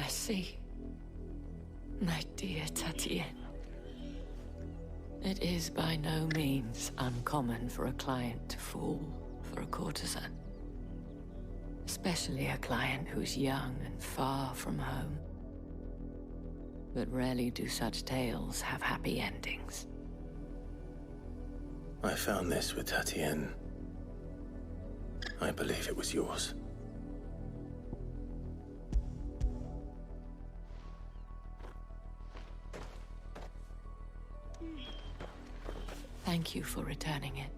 mercy. My dear Tatienne. It is by no means uncommon for a client to fall for a courtesan. Especially a client who's young and far from home. But rarely do such tales have happy endings. I found this with Tatienne. I believe it was yours. Thank you for returning it.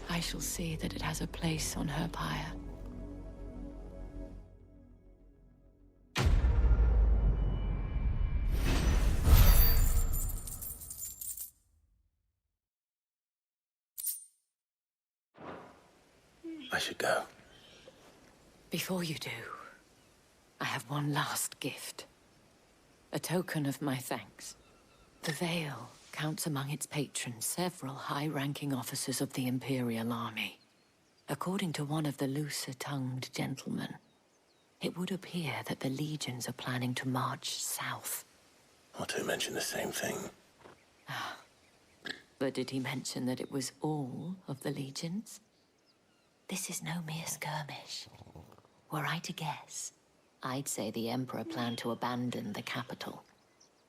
I shall see that it has a place on her pyre. I should go. Before you do, I have one last gift. A token of my thanks. The Veil counts among its patrons several high-ranking officers of the Imperial Army. According to one of the looser-tongued gentlemen, it would appear that the legions are planning to march south. Or to mention the same thing. But did he mention that it was all of the legions? This is no mere skirmish. Were I to guess, I'd say the Emperor planned to abandon the capital.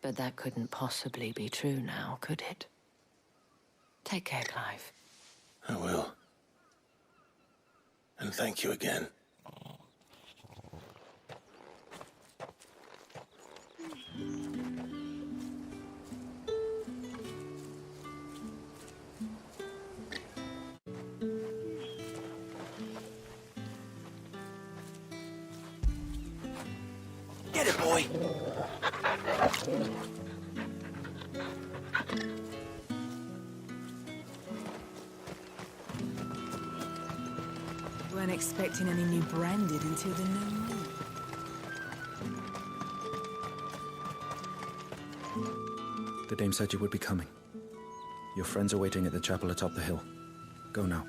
But that couldn't possibly be true now, could it? Take care, Clive. I will. And thank you again. Get it, boy! Weren't expecting any new branded until the new moon. The dame said you would be coming. Your friends are waiting at the chapel atop the hill. Go now.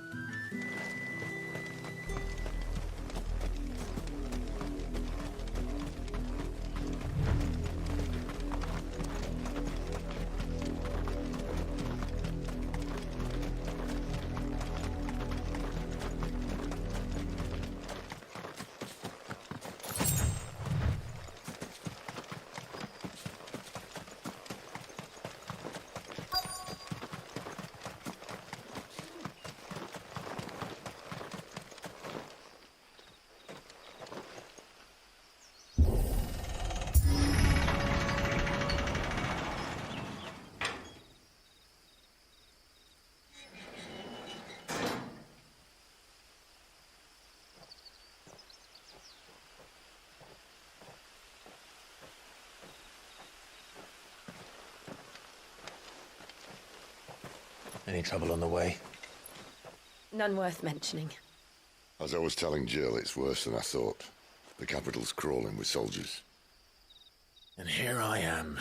Any trouble on the way? None worth mentioning. As I was telling Jill, it's worse than I thought. The capital's crawling with soldiers. And here I am,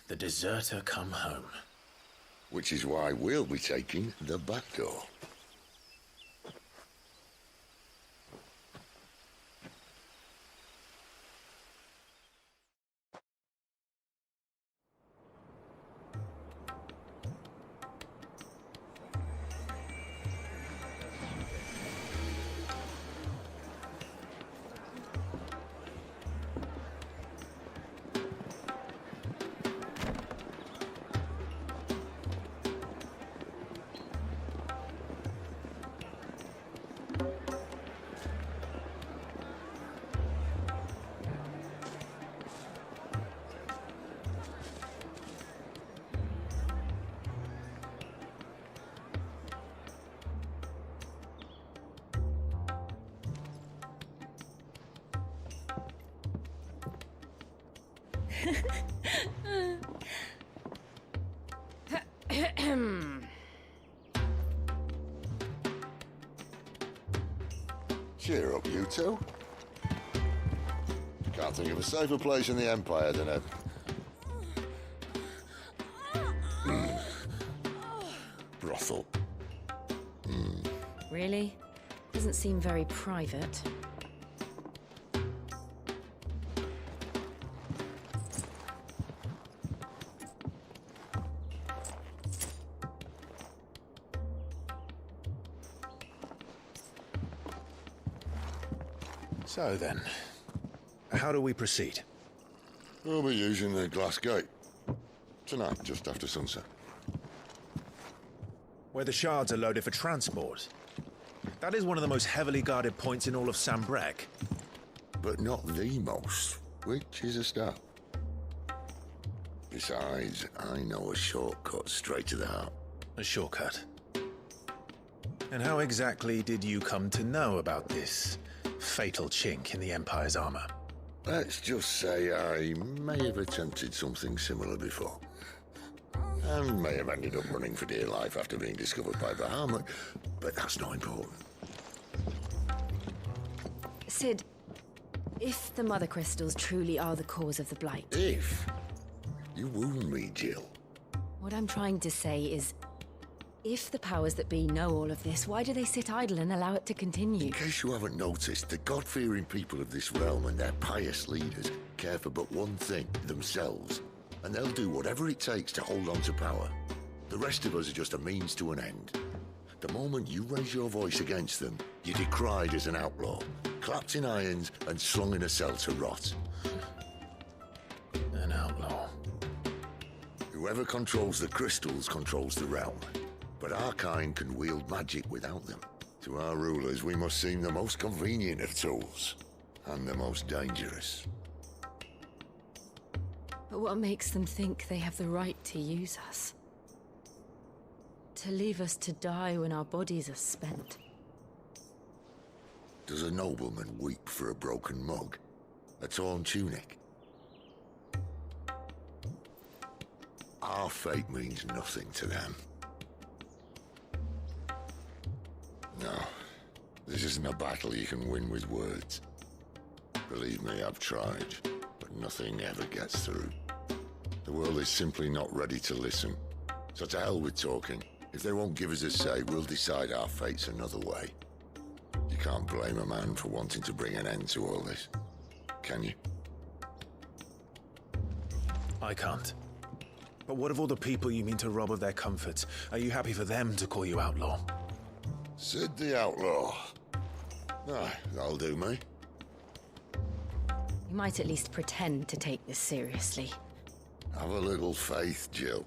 the deserter come home. Which is why we'll be taking the back door. Cheer up, you two. Can't think of a safer place in the Empire than a... brothel. Really? Doesn't seem very private. So then, how do we proceed? We'll be using the glass gate. Tonight, just after sunset. Where the shards are loaded for transport. That is one of the most heavily guarded points in all of Sambrek. But not the most, which is a start. Besides, I know a shortcut straight to the heart. A shortcut. And how exactly did you come to know about this fatal chink in the Empire's armor? Let's just say I may have attempted something similar before. And may have ended up running for dear life after being discovered by Bahamut, but that's not important. Sid, if the Mother Crystals truly are the cause of the Blight... If? You wound me, Jill. What I'm trying to say is, if the powers that be know all of this, why do they sit idle and allow it to continue? In case you haven't noticed, the God-fearing people of this realm and their pious leaders care for but one thing, themselves. And they'll do whatever it takes to hold on to power. The rest of us are just a means to an end. The moment you raise your voice against them, you're decried as an outlaw, clapped in irons and slung in a cell to rot. An outlaw. Whoever controls the crystals controls the realm. But our kind can wield magic without them. To our rulers, we must seem the most convenient of tools. And the most dangerous. But what makes them think they have the right to use us? To leave us to die when our bodies are spent? Does a nobleman weep for a broken mug? A torn tunic? Our fate means nothing to them. No, this isn't a battle you can win with words. Believe me, I've tried, but nothing ever gets through. The world is simply not ready to listen. So to hell with talking. If they won't give us a say, we'll decide our fates another way. You can't blame a man for wanting to bring an end to all this, can you? I can't. But what of all the people you mean to rob of their comforts? Are you happy for them to call you outlaw? Sid the Outlaw. Aye, that'll do me. You might at least pretend to take this seriously. Have a little faith, Jill.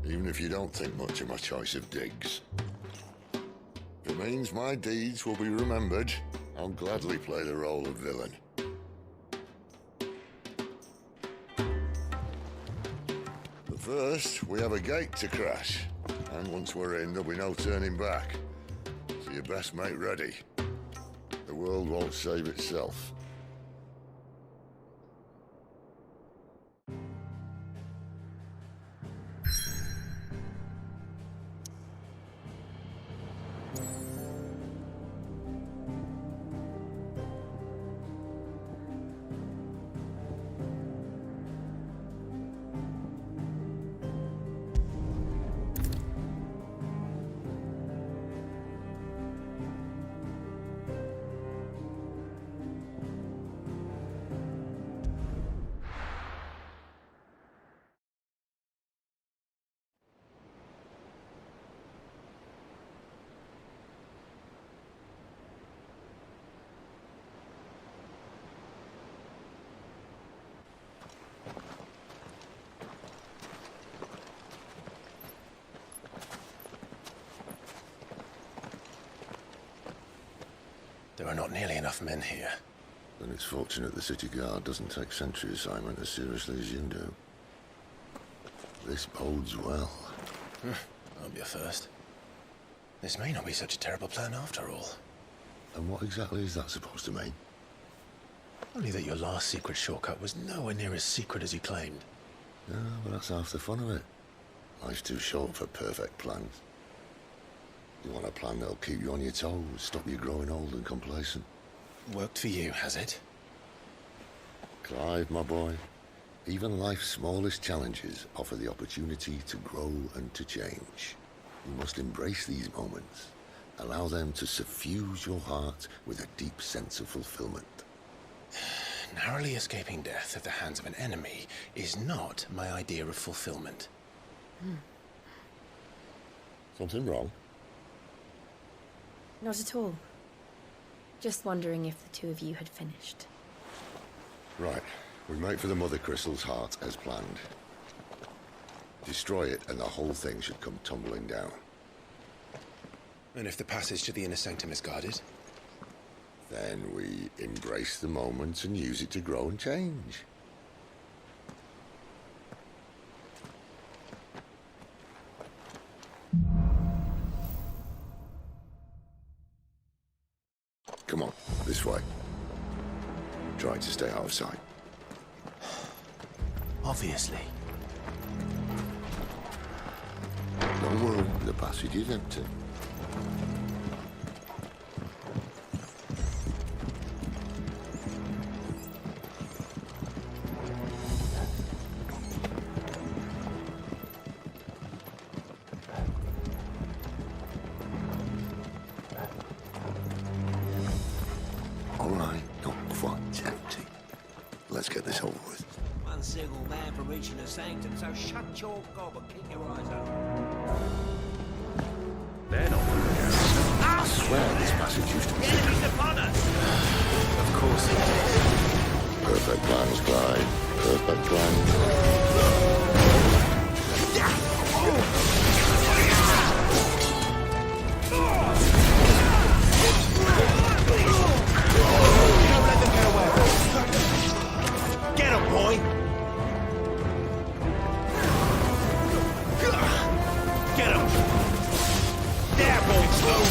Even if you don't think much of my choice of digs. If it means my deeds will be remembered, I'll gladly play the role of villain. But first, we have a gate to crash. And once we're in, there'll be no turning back. So you best make ready. The world won't save itself. There are not nearly enough men here. Then it's fortunate the city guard doesn't take sentry assignment as seriously as you do. This bodes well. That'll be a first. This may not be such a terrible plan after all. And what exactly is that supposed to mean? Only that your last secret shortcut was nowhere near as secret as you claimed. Yeah, but that's half the fun of it. Life's too short for perfect plans. You want a plan that'll keep you on your toes, stop you growing old and complacent. Worked for you, has it? Clive, my boy, even life's smallest challenges offer the opportunity to grow and to change. You must embrace these moments. Allow them to suffuse your heart with a deep sense of fulfillment. Narrowly escaping death at the hands of an enemy is not my idea of fulfillment. Something wrong? Not at all. Just wondering if the two of you had finished. Right. We make for the Mother Crystal's heart as planned. Destroy it and the whole thing should come tumbling down. And if the passage to the inner sanctum is guarded? Then we embrace the moment and use it to grow and change. Come on, this way. Try to stay out of sight. Obviously. Don't worry, the passage is empty. All right, not quite empty. Let's get this over with. One single man for reaching the sanctum, so shut your gob and keep your eyes open. They're not I swear this passage used to be... The enemy's upon us! Of course it is. Perfect plans, Clyde. Perfect plans. Get him, boy! Get him! There, boy, slow!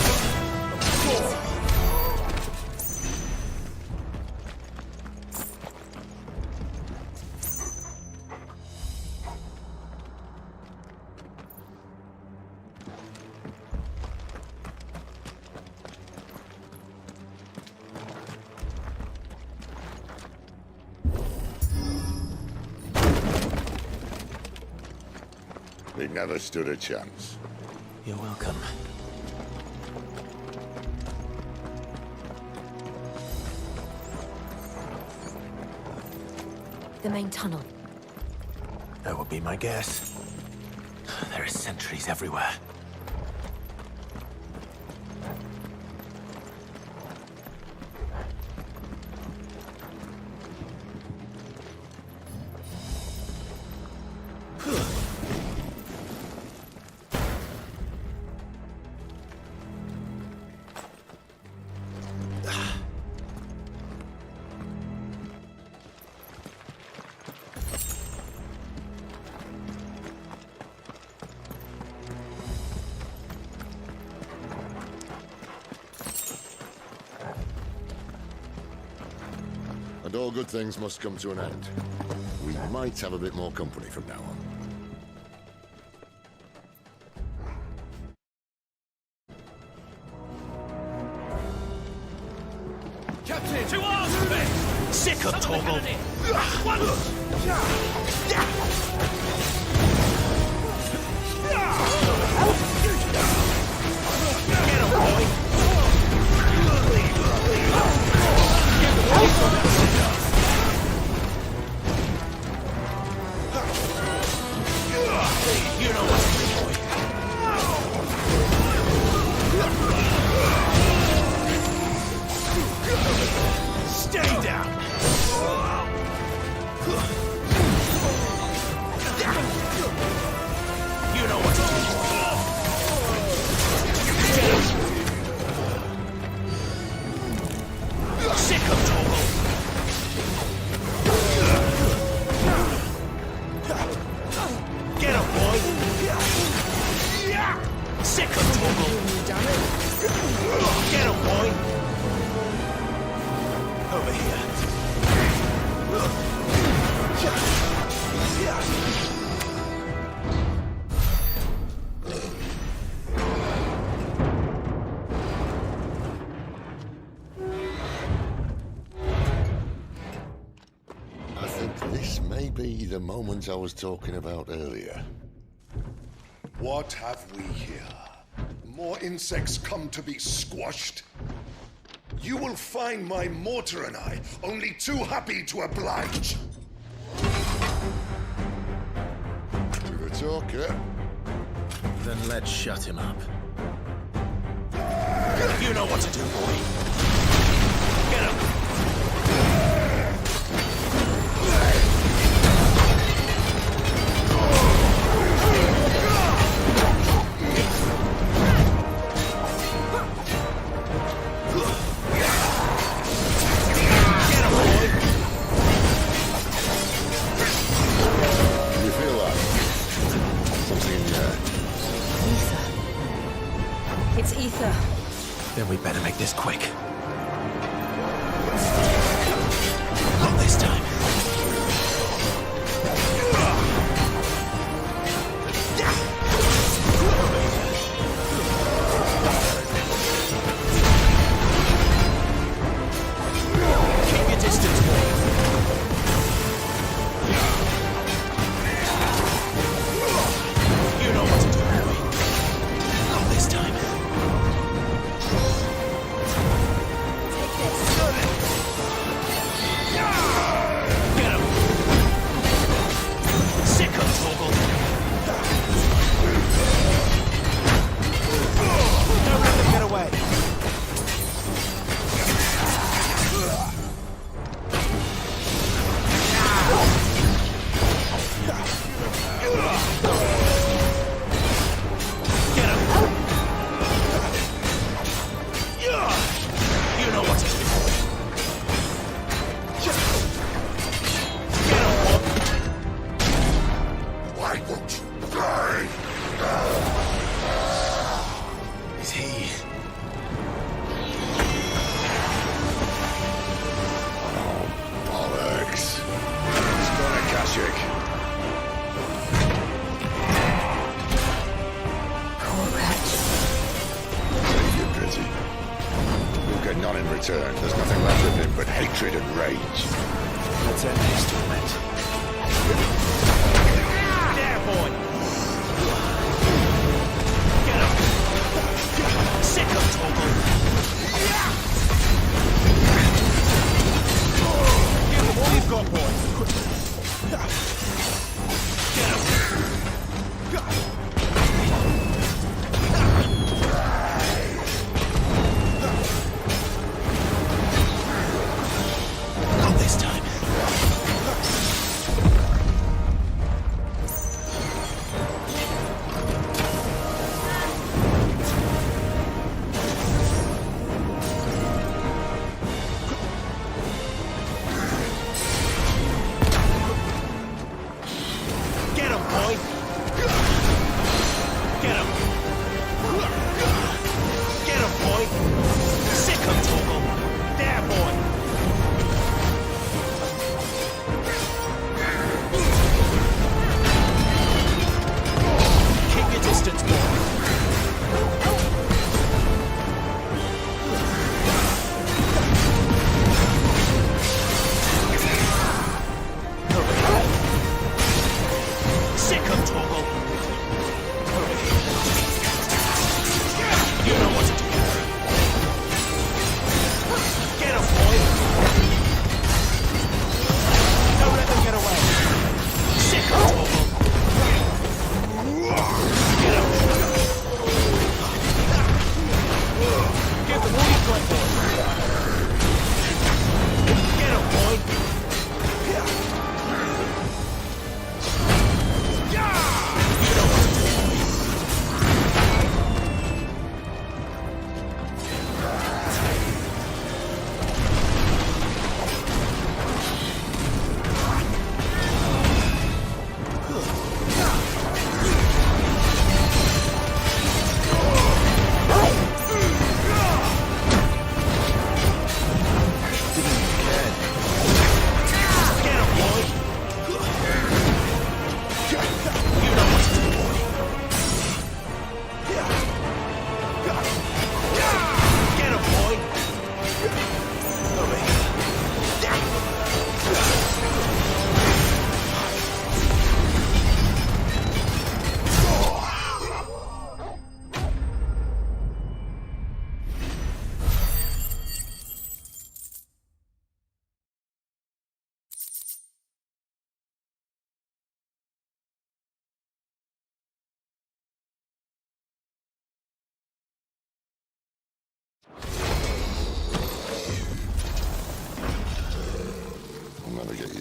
He never stood a chance. You're welcome. The main tunnel. That would be my guess. There are sentries everywhere. And all good things must come to an end. We might have a bit more company from now on. Captain! To arms, men! Sick of Torgal! Once! Get him, boy! You know what to do, boy. Stay down! You know what to do, boy. Sick of Torgal! Get him, boy! Sick of Torgal! Get him, boy! Over here. I think this may be the moment I was talking about earlier. What have we here? More insects come to be squashed? You will find my mortar and I only too happy to oblige. You're a talker. Then let's shut him up. You know what to do, boy. Then we better make this quick. Not this time. Keep your distance, boy. You know what to do, boy. Not this time. There's nothing left of him but hatred and rage. Let's end his torment. There, boy! Get up! Sick of Toggle! Give him all you've got, boy! Get up!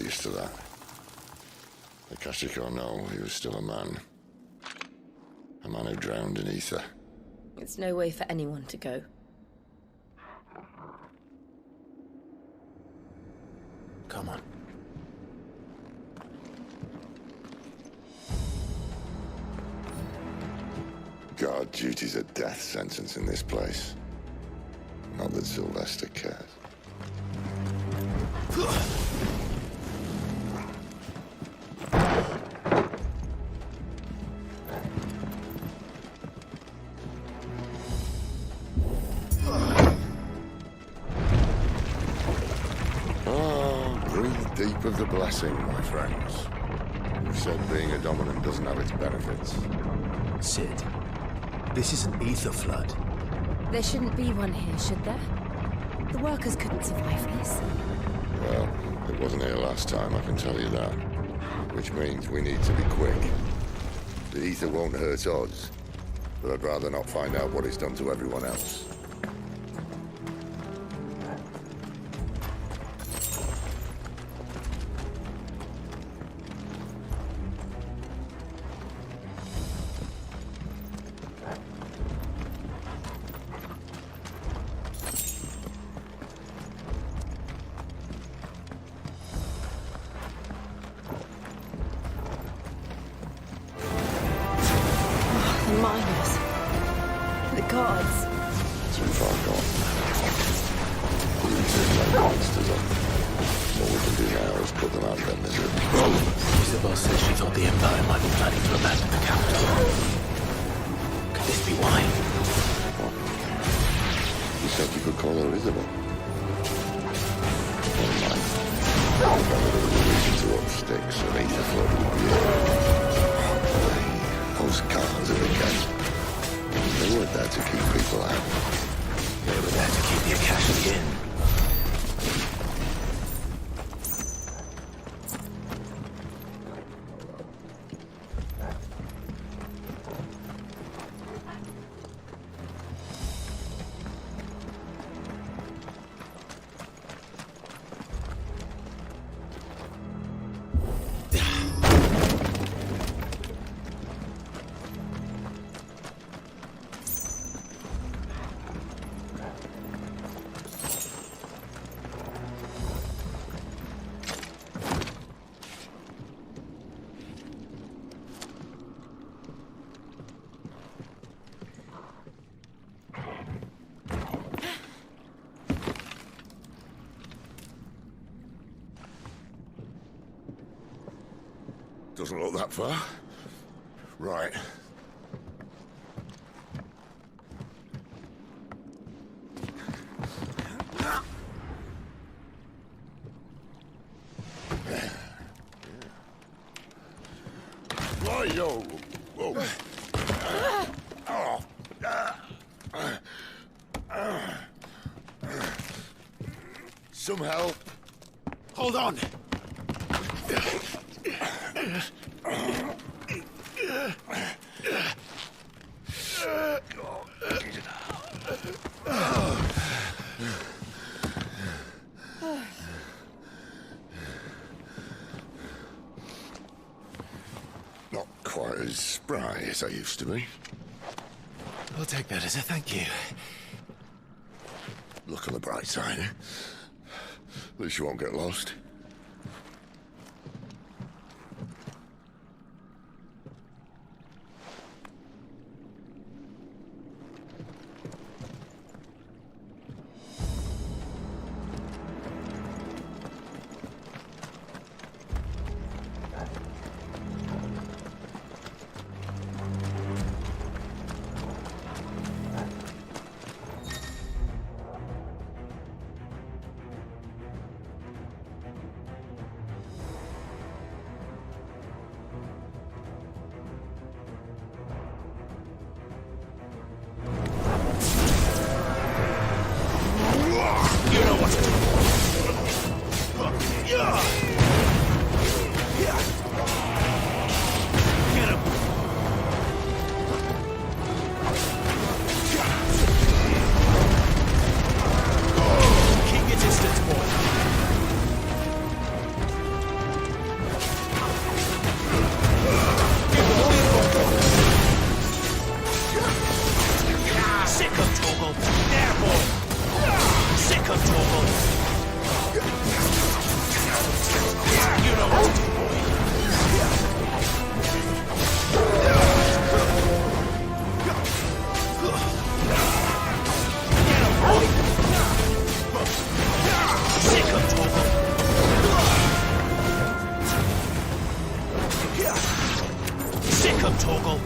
used to that. Akashic or no, he was still a man. A man who drowned in ether. It's no way for anyone to go. Come on. Guard duty's a death sentence in this place. Not that Sylvester cares. Breathe deep of the blessing, my friends. You've said being a dominant doesn't have its benefits. Sid, this is an ether flood. There shouldn't be one here, should there? The workers couldn't survive this. Well, it wasn't here last time, I can tell you that. Which means we need to be quick. The ether won't hurt us, but I'd rather not find out what it's done to everyone else. The miners. The guards. Too far gone. The ether's laid monsters up. All we can do now is put them out of their misery. Isabel said she thought the Empire might be planning to abandon the capital. Could this be why? What? You said you could call her Isabel. Never mind. If ever there was a reason to up sticks, an ether flood would be it. Those guards at the gate. They weren't there to keep people out. They were there to keep the Akashic in. Doesn't look that far. Right. Right-o. Whoa. Some help. Hold on! Not quite as spry as I used to be. I'll take that as a thank you. Look on the bright side, eh? At least you won't get lost. 'em, Torgal.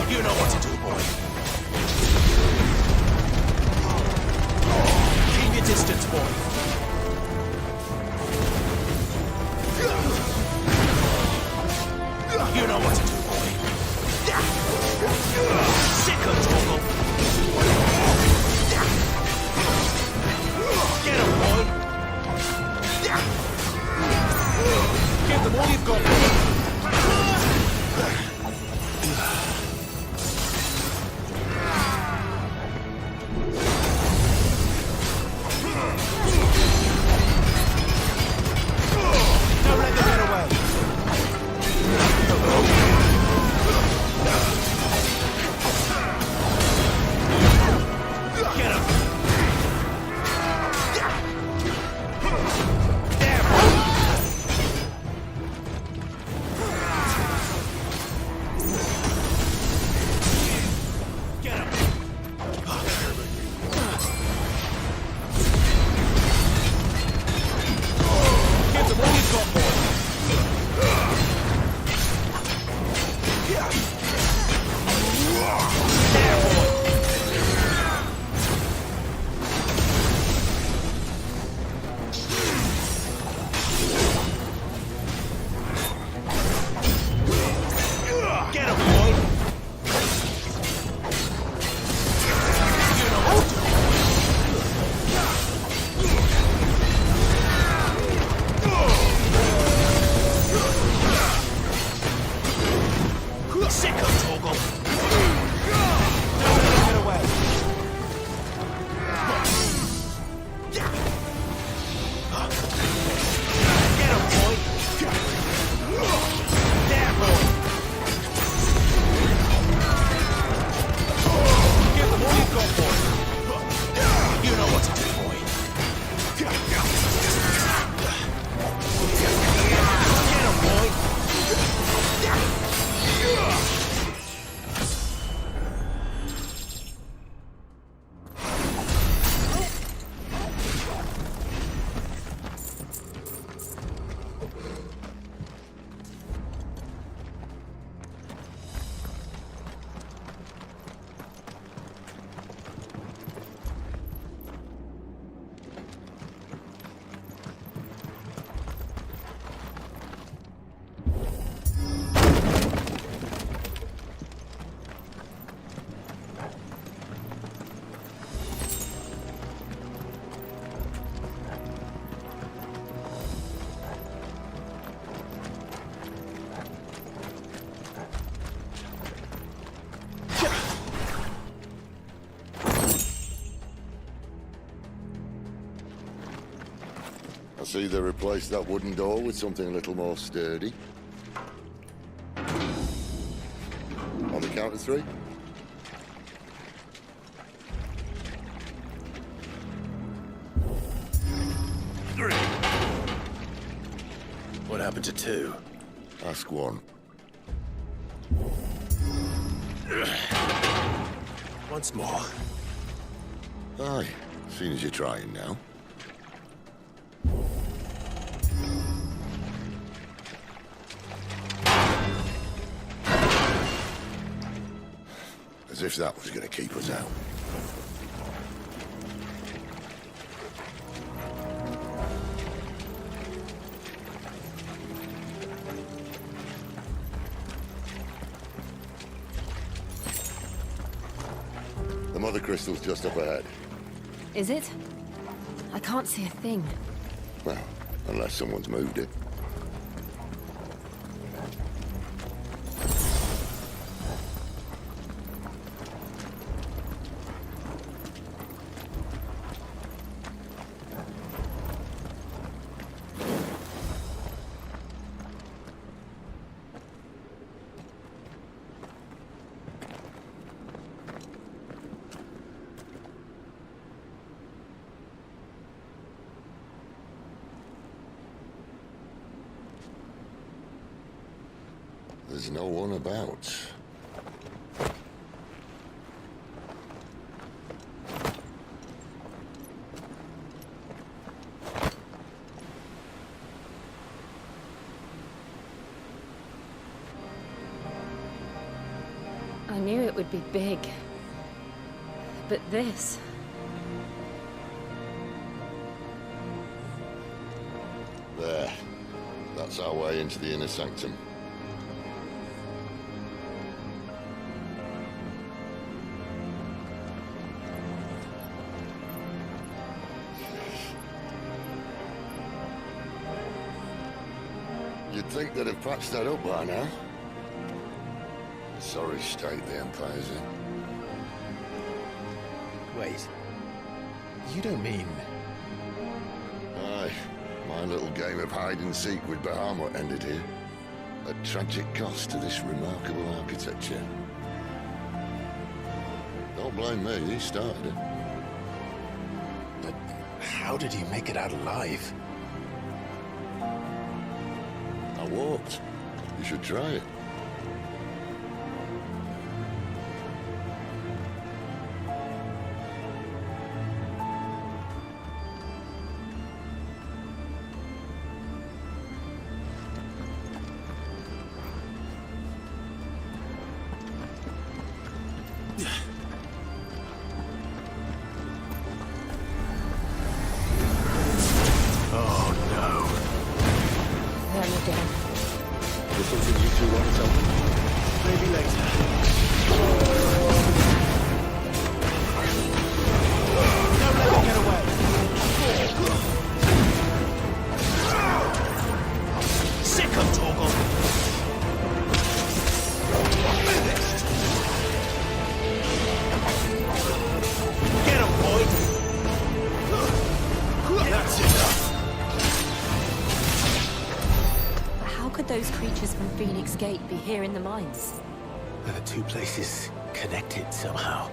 You know what to do, boy. Keep your distance, boy. You know what to do, boy. Sick of Torgal. Get him, boy. Give them all you've got, boy. I see they replaced that wooden door with something a little more sturdy. On the count of 3. happened to two? Ask one. Once more. Aye, seeing as you're trying now. As if that was going to keep us out. The mother crystal's just up ahead. Is it? I can't see a thing. Well, unless someone's moved it. There's no one about. I knew it would be big. But this... There. That's our way into the inner sanctum. You'd think they'd have patched that up by now. Sorry state the Empire's in. Wait. You don't mean... Aye. My little game of hide-and-seek with Bahamut ended here. A tragic cost to this remarkable architecture. Don't blame me, he started it. But how did he make it out alive? I walked. You should try it. Those creatures from Phoenix Gate be here in the mines? Are the two places connected somehow?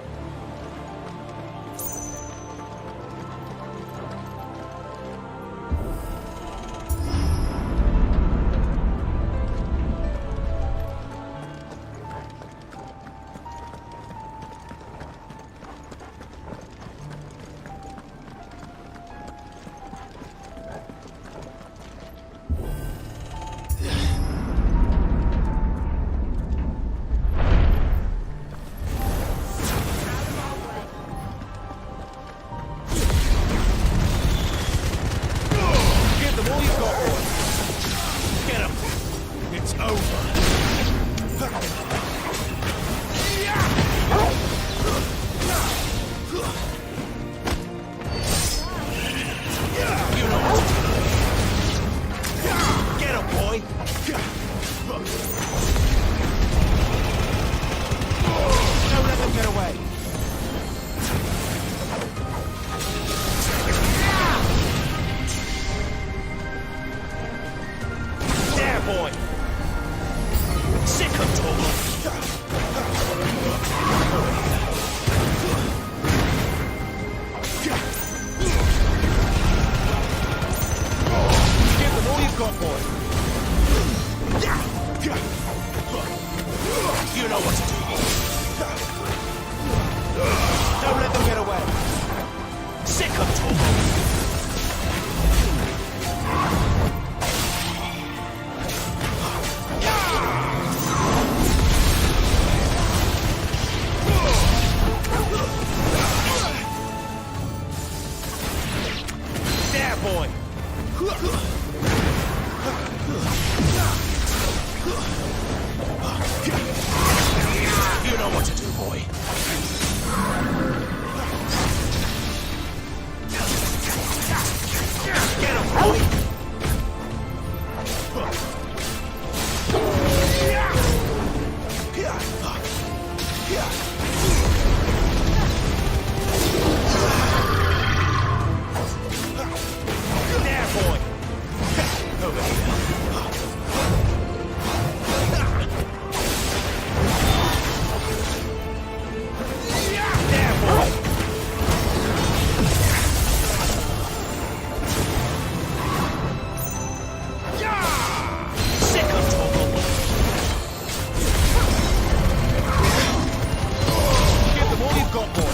You know what to do, boy. Get him, boy! There, boy! Over here. There, boy! Sick of trouble! Give them all you've got, boy!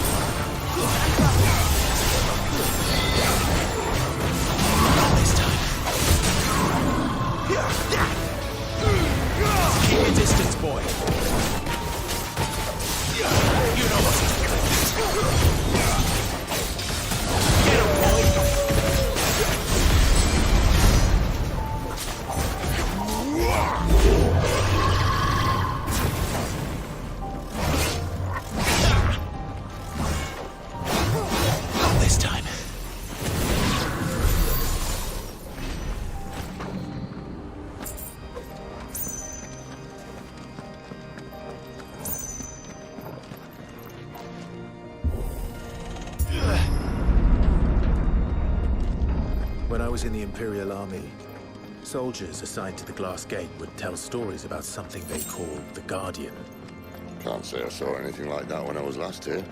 Not this time. Keep your distance, boy. You know what to do. Get him, boy! Not this time. When I was in the Imperial Army, soldiers assigned to the Glass Gate would tell stories about something they called the Guardian. Can't say I saw anything like that when I was last here.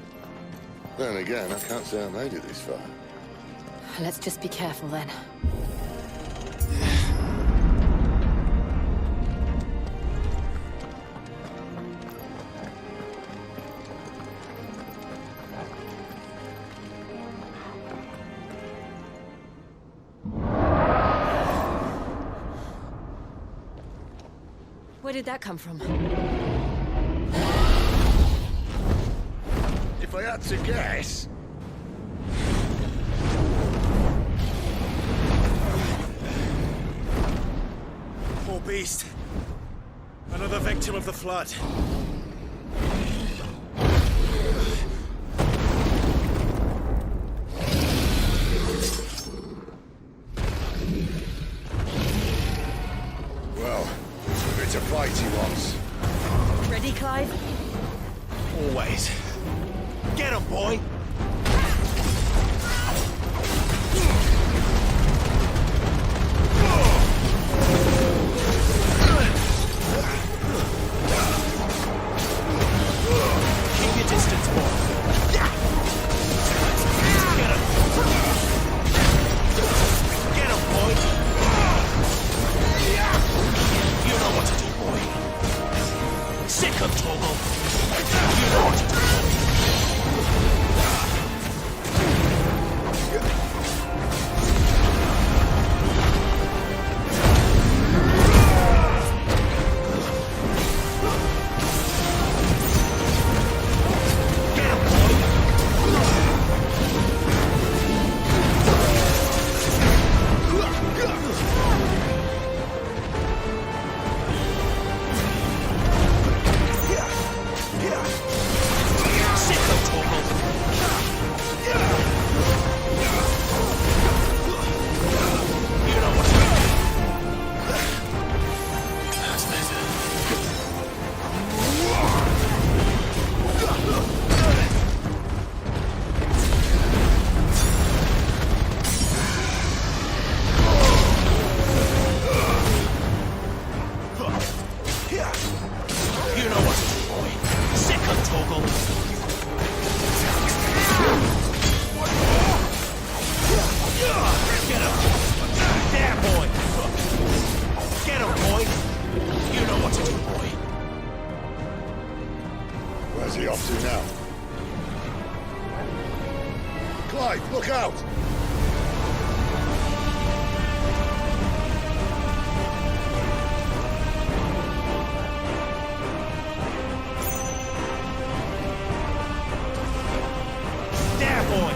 Then again, I can't say I made it this far. Let's just be careful then. Where did that come from? If I had to guess... Poor beast. Another victim of the flood. Well, it's a fight he wants. Ready, Clive? Always. Get him, boy! Keep your distance, boy. Get him! Get him, boy! You know what to do, boy. Sick of trouble. You know what to do, boy. Where's he off to now? Clive, look out! There, boy!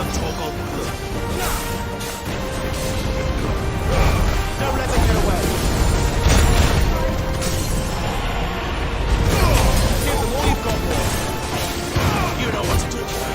Second Torgal. Don't let them get away. Give them all you've got, boy. You know what to do, boy.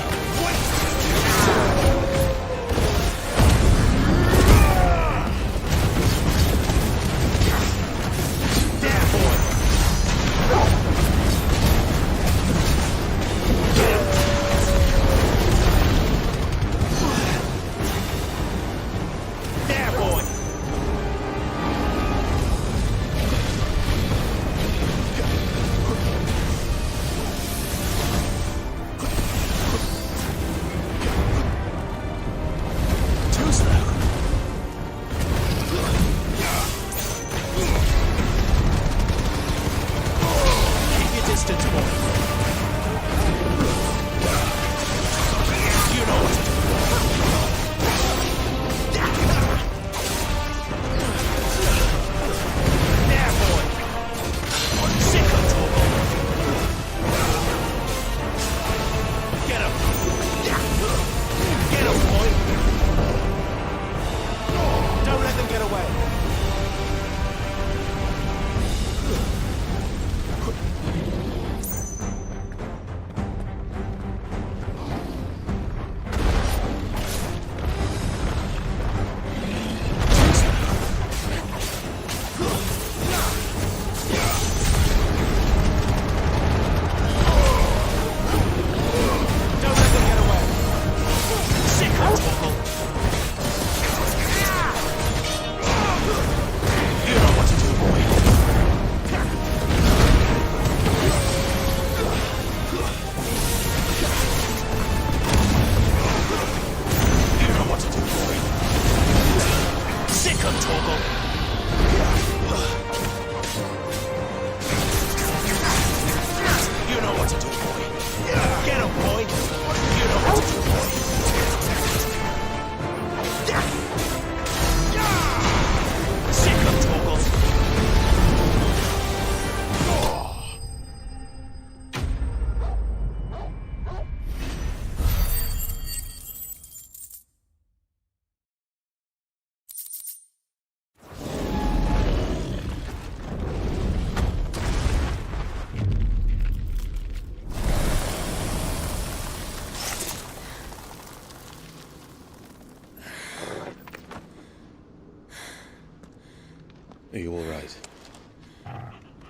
Are you all right?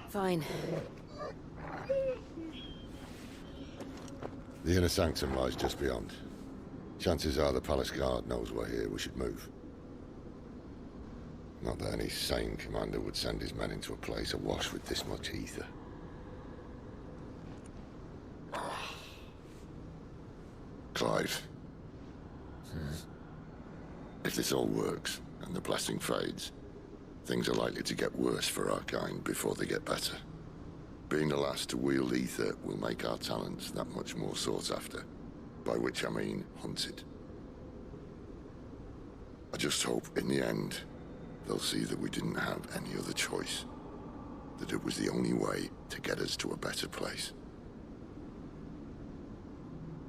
Fine. The inner sanctum lies just beyond. Chances are the palace guard knows we're here. We should move. Not that any sane commander would send his men into a place awash with this much ether. Clive. If this all works, and the blessing fades, things are likely to get worse for our kind before they get better. Being the last to wield ether will make our talents that much more sought after. By which I mean hunted. I just hope, in the end, they'll see that we didn't have any other choice. That it was the only way to get us to a better place.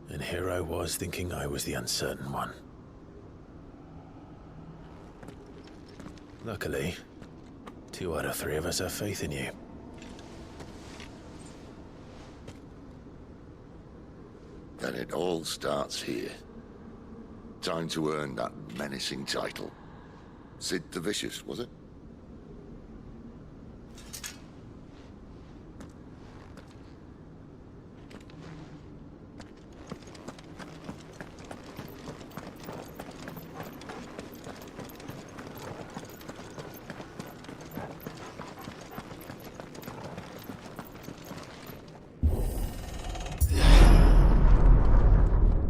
And here I was thinking I was the uncertain one. Luckily, 2 out of 3 of us have faith in you. Then it all starts here. Time to earn that menacing title. Sid the Vicious, was it?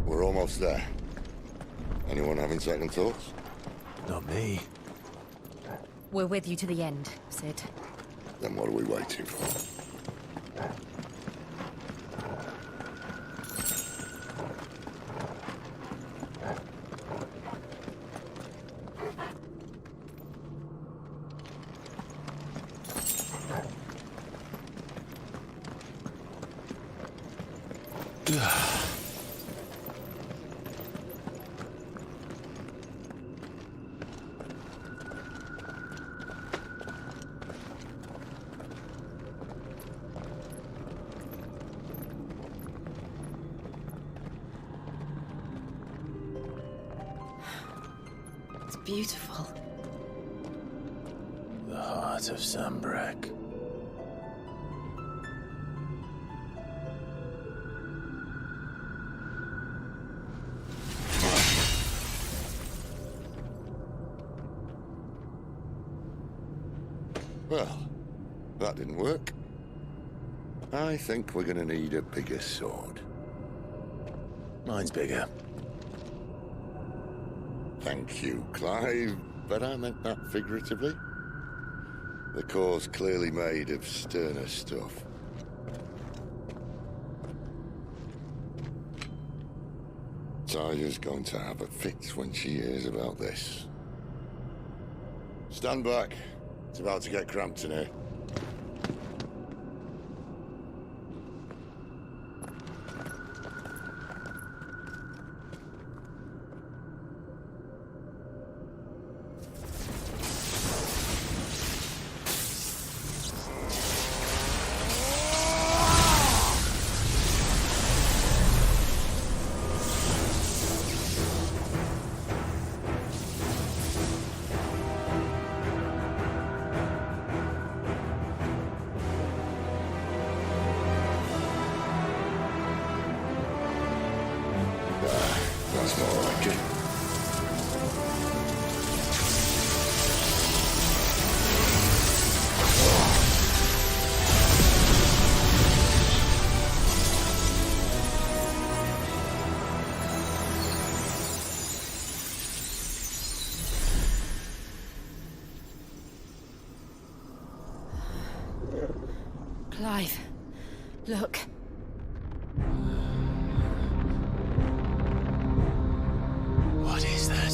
We're almost there. Anyone having second thoughts? Not me. We're with you to the end, Sid. Then what are we waiting for? It's beautiful. The heart of Zambrak. Well, that didn't work. I think we're gonna need a bigger sword. Mine's bigger. Thank you, Clive, but I meant that figuratively. The core's clearly made of sterner stuff. Tyler's going to have a fit when she hears about this. Stand back. It's about to get cramped in here. That's more like it. Clive, look. What is that?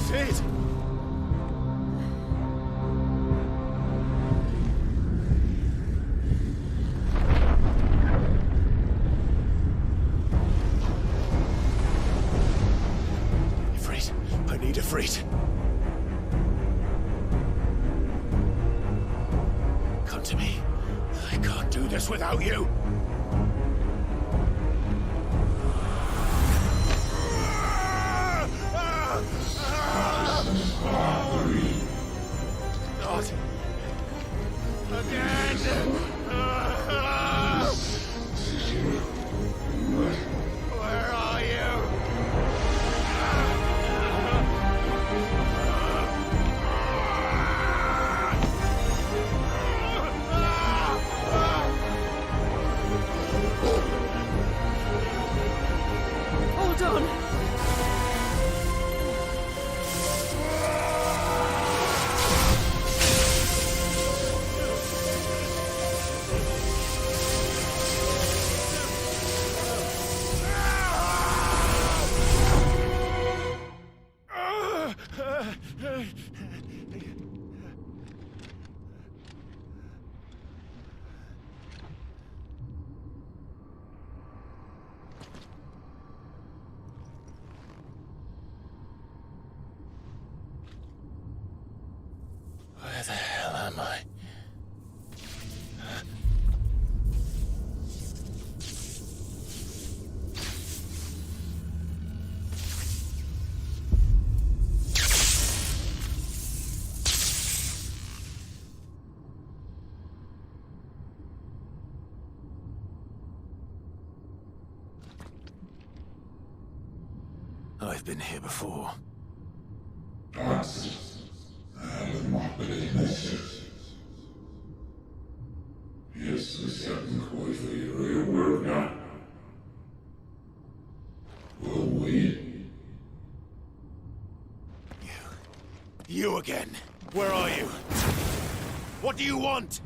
Sid! Ifrit, I need Ifrit. Come to me. I can't do this without you. Not again. Where are you? Hold on. Where the hell am I? I've been here before. You again. Where are you? What do you want?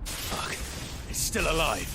Fuck. It's still alive.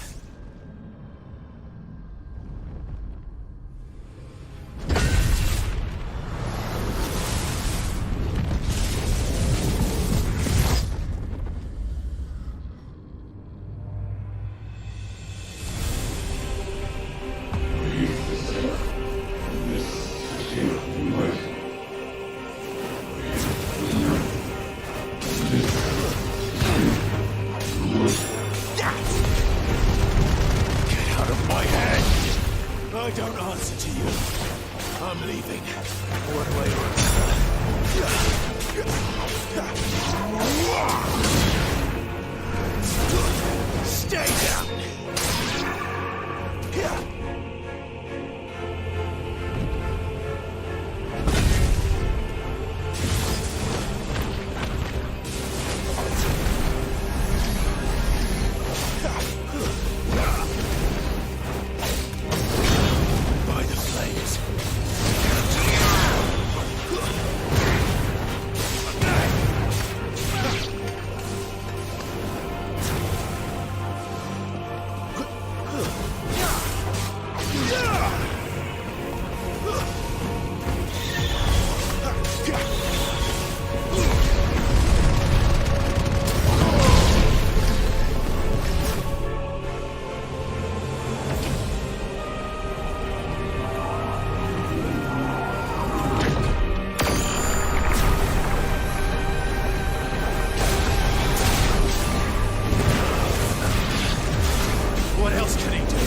I don't answer to you, I'm leaving. One way or another. Stay down! By the flames. What else can he do?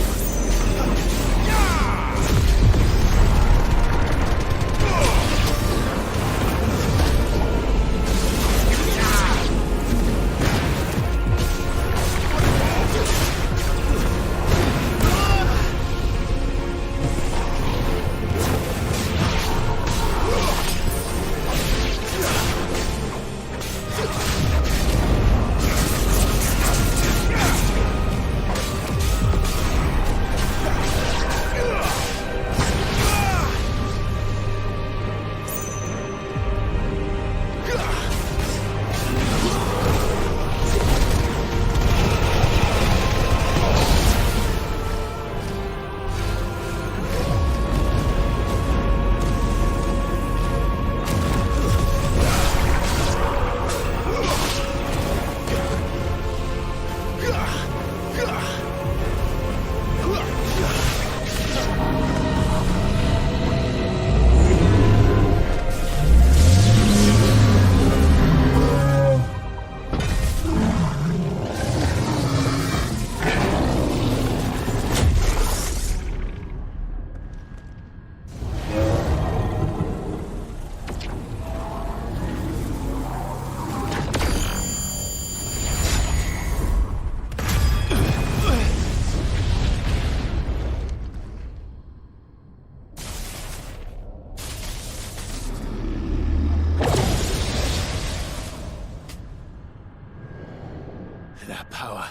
That power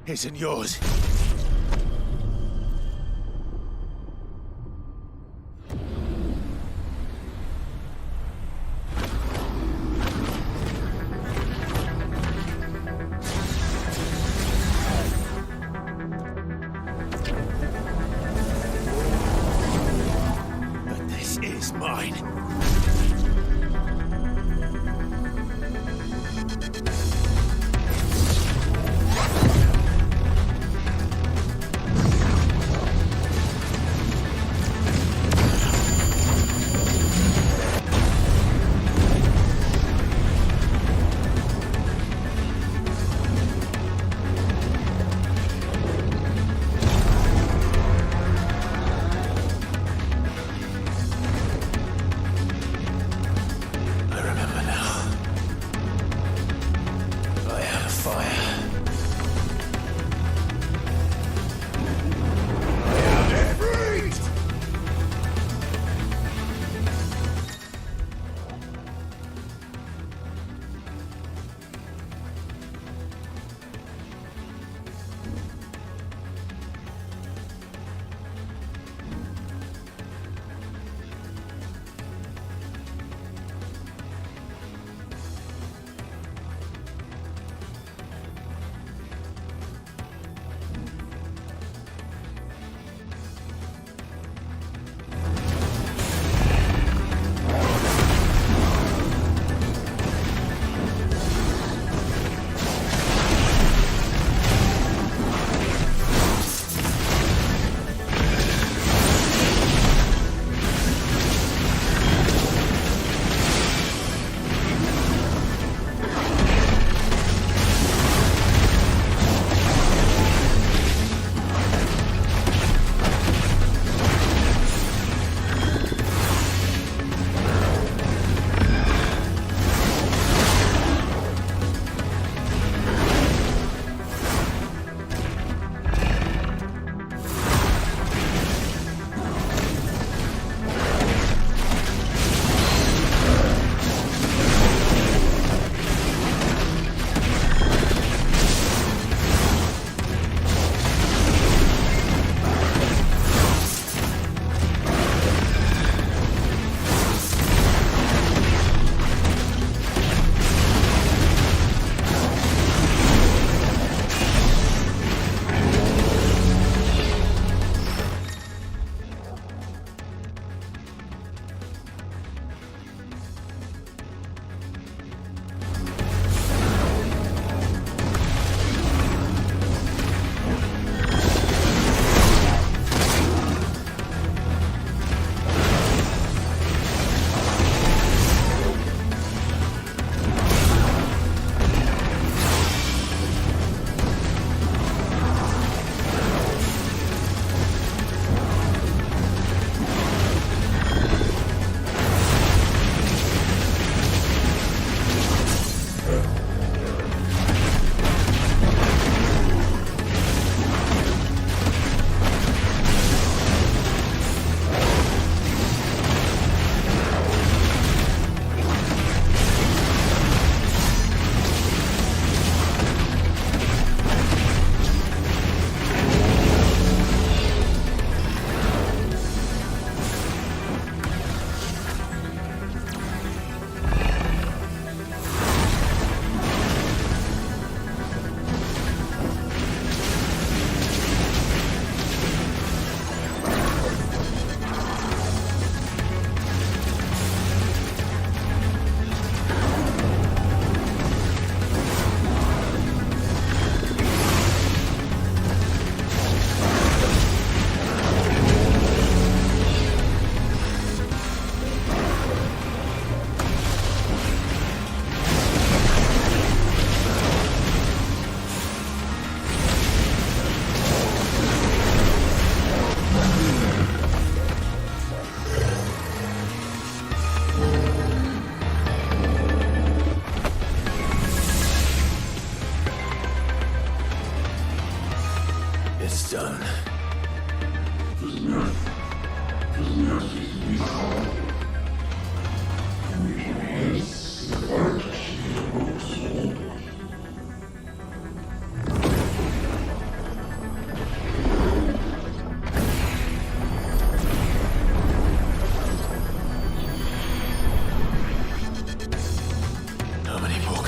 isn't yours. But this is mine.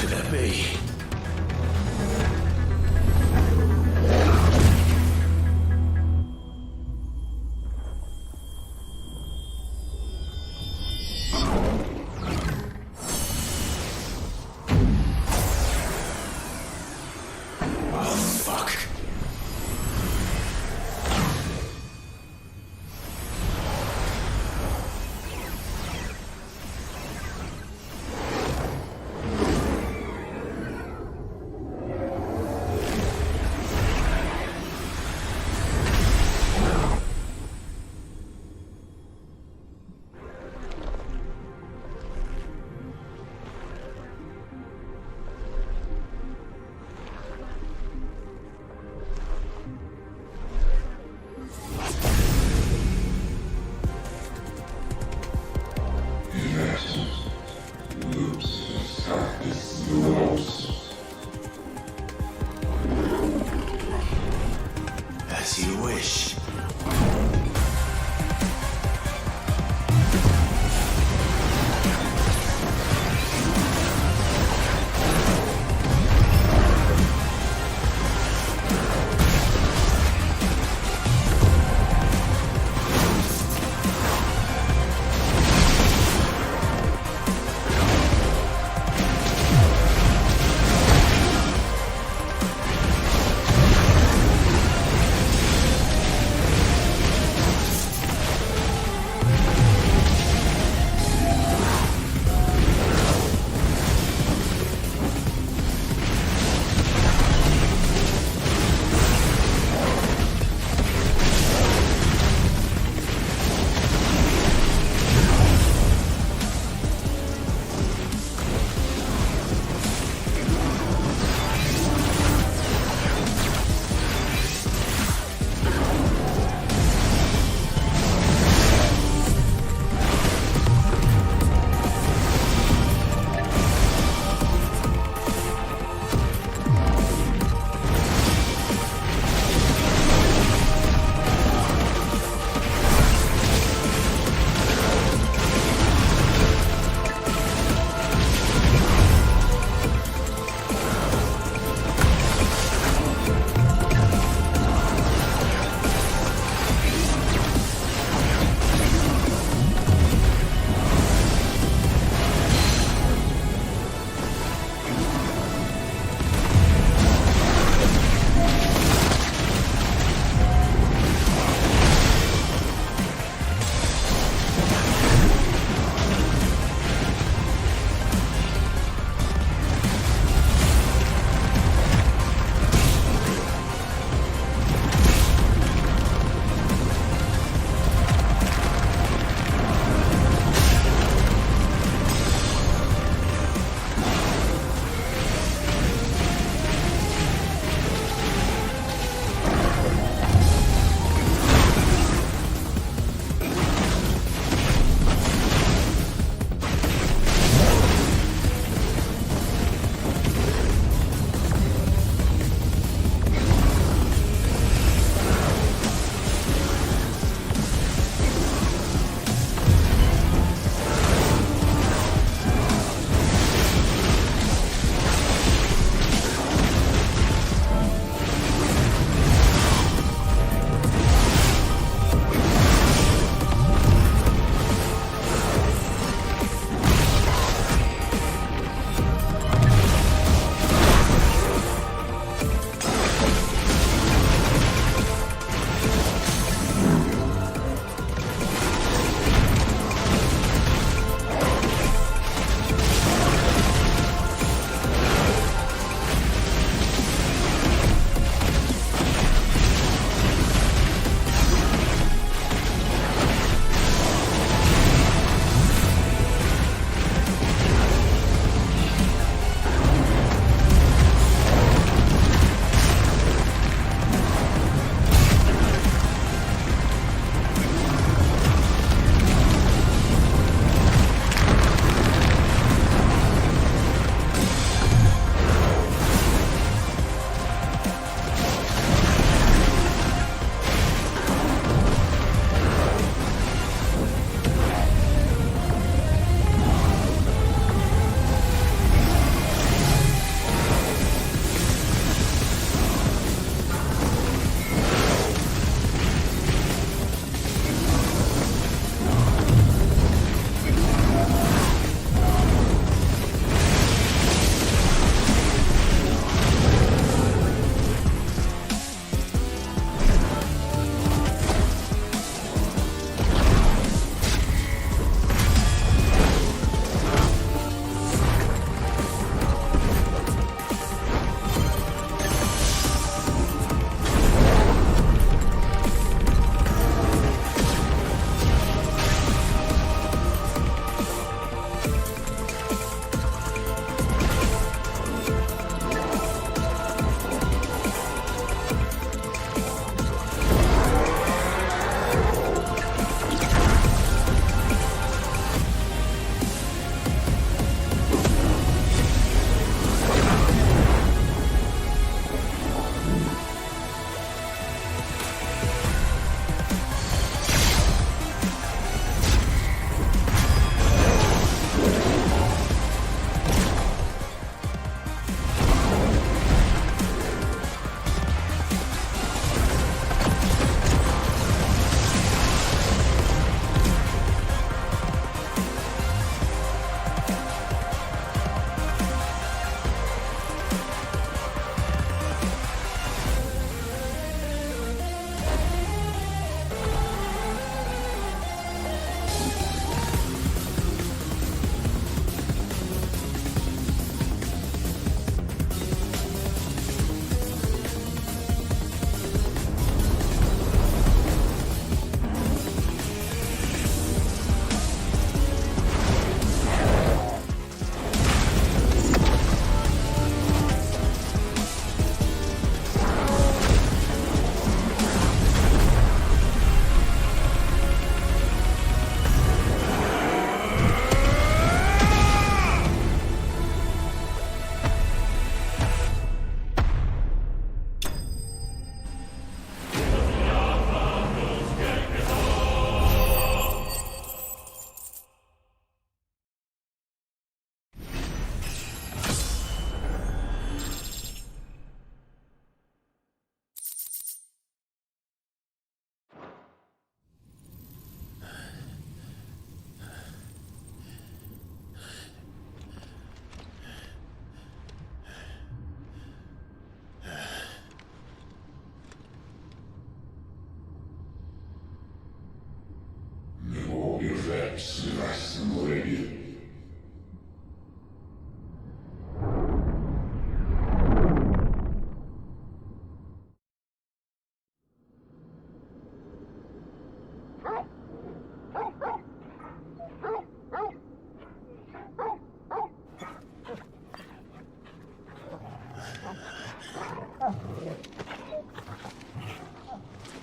could that be?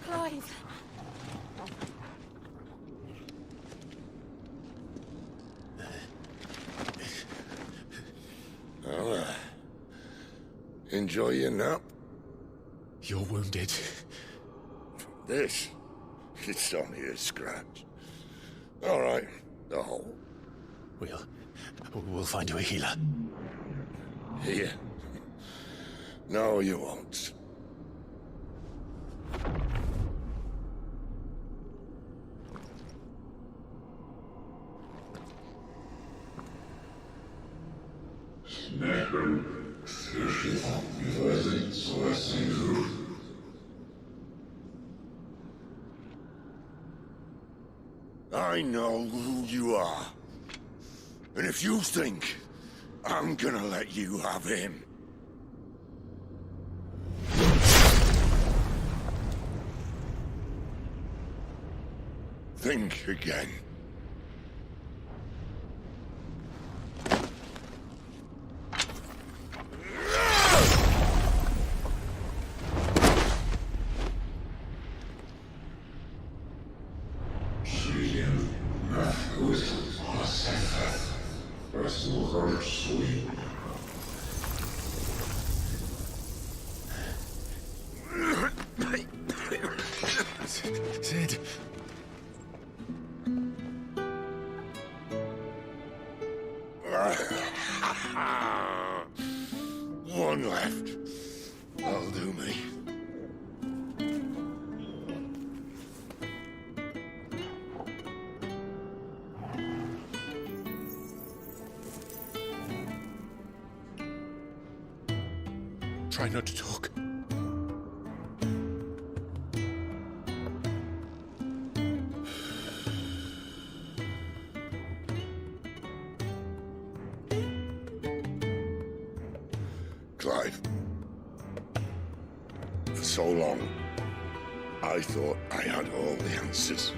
Clive! Well, enjoy your nap. You're wounded. This, it's only a scratch. All right, the hole. We'll find you a healer. Here. No, you won't. I know who you are. And if you think I'm gonna let you have him... think again. Sid. One left. That'll do me. Try not to talk. Clive. For so long, I thought I had all the answers.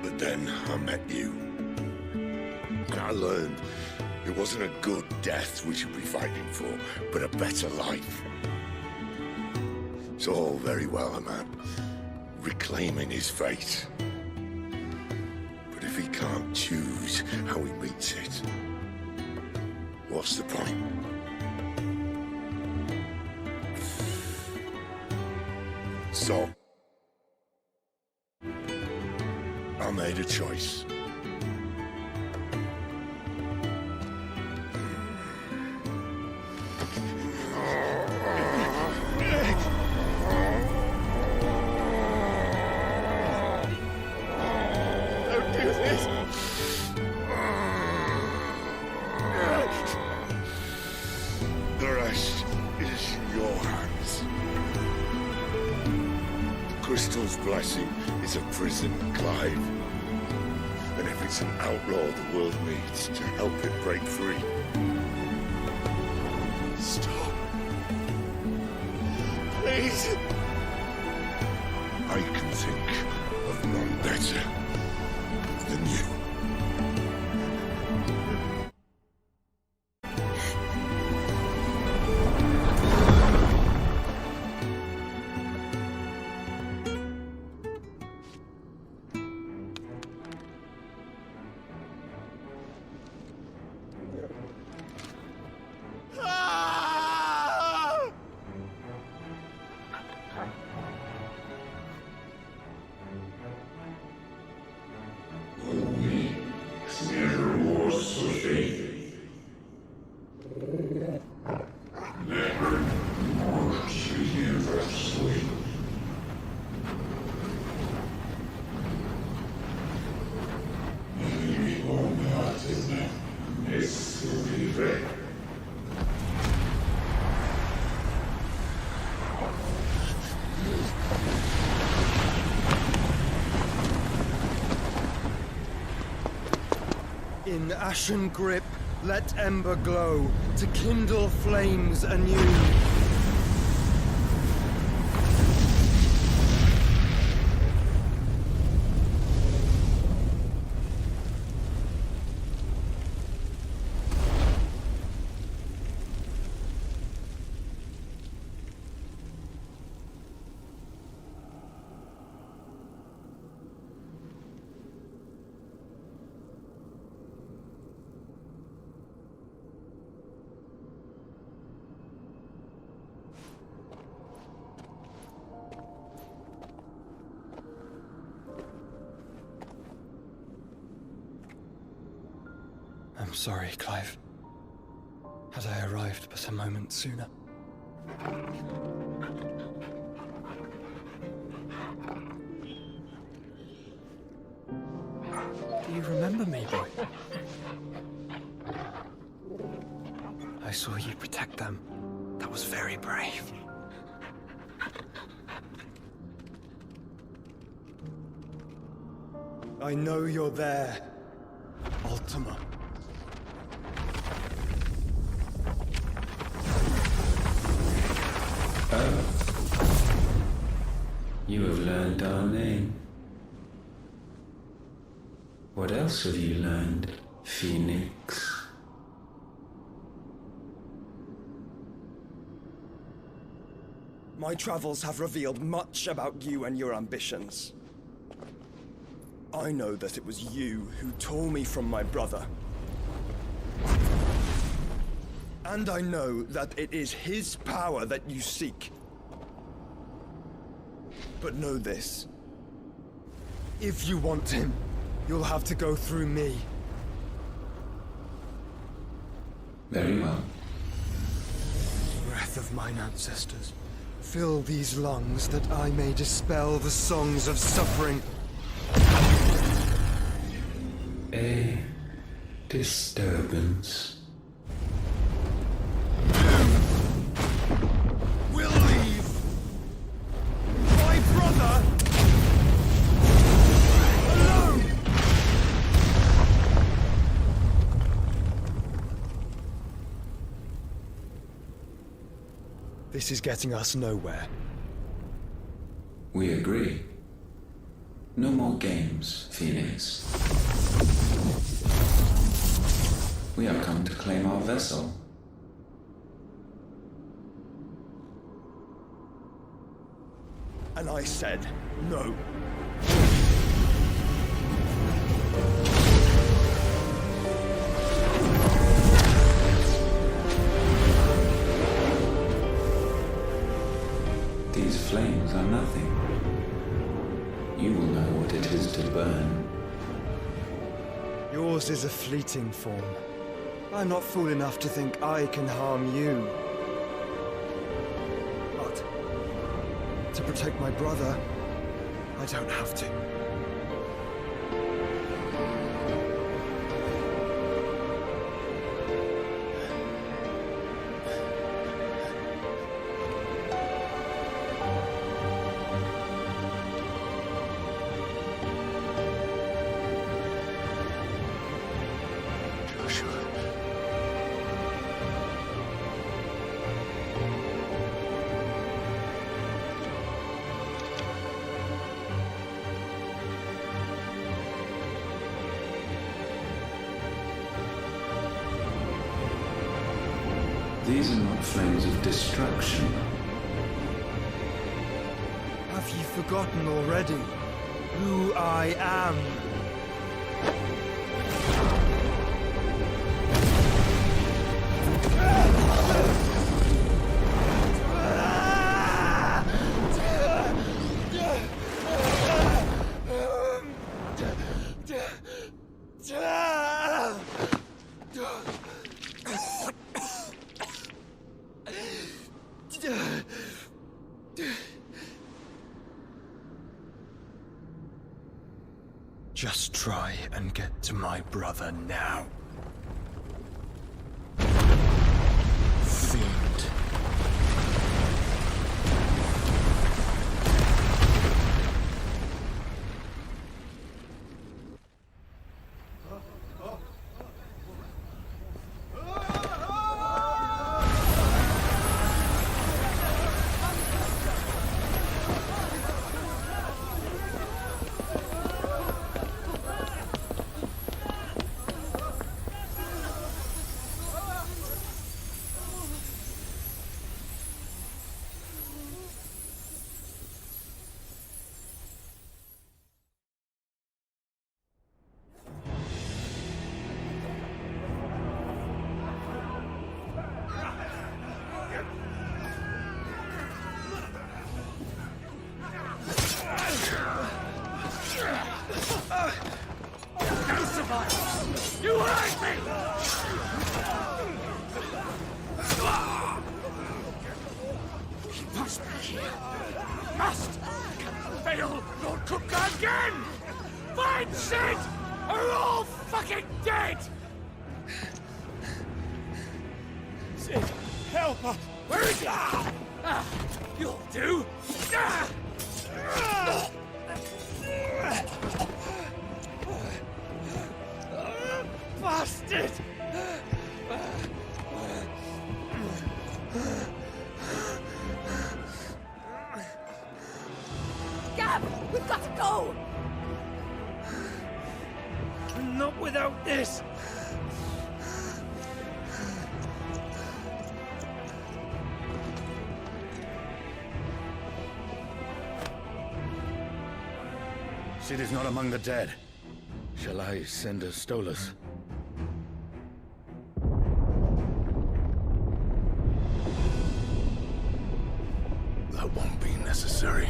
But then I met you. And I learned it wasn't a good death we should be fighting for, but a better life. It's all very well, a man reclaiming his fate. But if he can't choose how he meets it, what's the point? So, I made a choice. Don't do this! The rest is in your hands. Crystal's blessing is a prison, Clive. And if it's an outlaw the world needs to help it break free. Stop. Please. I can think of none better than you. In ashen grip, let ember glow, to kindle flames anew. I'm sorry, Clive. Had I arrived but a moment sooner. Do you remember me, boy? I saw you protect them. That was very brave. I know you're there, Ultima. You have learned our name. What else have you learned, Phoenix? My travels have revealed much about you and your ambitions. I know that it was you who tore me from my brother. And I know that it is his power that you seek. But know this. If you want him, you'll have to go through me. Very well. Breath of mine ancestors, fill these lungs that I may dispel the songs of suffering. A disturbance. We'll leave! My brother! Alone! This is getting us nowhere. We agree. No more games, Phoenix. We have come to claim our vessel. And I said no. These flames are nothing. You will know what it is to burn. Yours is a fleeting form. I'm not fool enough to think I can harm you. But to protect my brother, I don't have to. These are not flames of destruction. Have you forgotten already who I am? Just try and get to my brother now. Fiend. fail, Lord Cookgar again! Find Sid, or we're all fucking dead! Sid, help us! Where is he? You'll do! Bastard! Gab, we've got to go! Not without this! Sid is not among the dead. Shall I send a Stolas? That won't be necessary.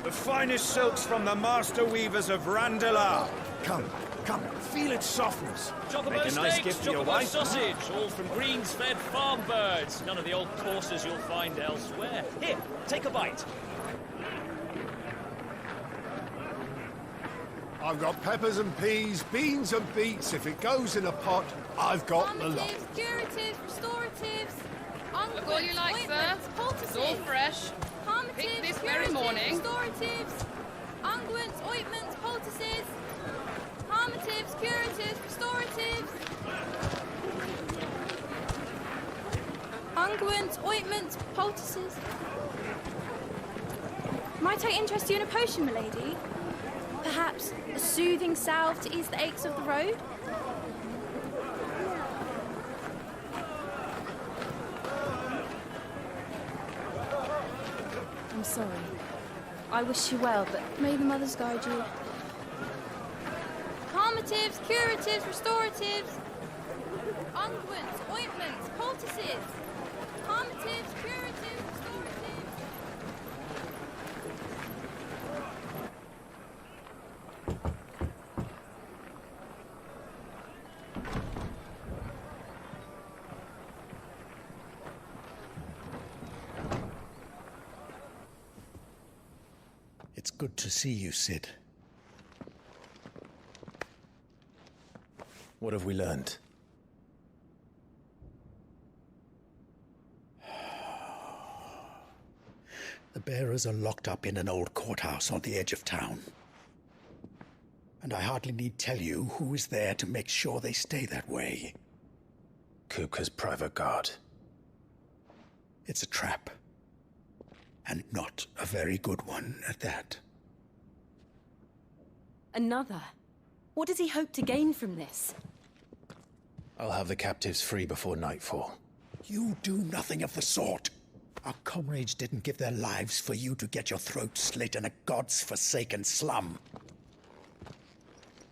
The finest silks from the master weavers of Randalar. Come, feel its softness. Chocobo Make a nice steaks, gift for your chocobo wife. sausage, all from greens-fed farm birds. None of the old courses you'll find elsewhere. Here, take a bite. I've got peppers and peas, beans and beets. If it goes in a pot, I've got the lot. Curatives, restoratives, Look all you like, sir. It's all fresh. Picked this very morning. Restoratives, unguents, ointments, poultices, harmatives, curatives, restoratives, unguents, ointments, poultices. Might I interest you in a potion, milady? Perhaps a soothing salve to ease the aches of the road? I'm sorry. I wish you well, but may the mothers guide you. Calmatives, curatives, restoratives, unguents, ointments, poultices, calmatives, curatives, restoratives. It's good to see you, Sid. What have we learned? The bearers are locked up in an old courthouse on the edge of town. And I hardly need tell you who is there to make sure they stay that way. Kupka's private guard. It's a trap. And not a very good one at that. Another? What does he hope to gain from this? I'll have the captives free before nightfall. You do nothing of the sort. Our comrades didn't give their lives for you to get your throat slit in a god's forsaken slum.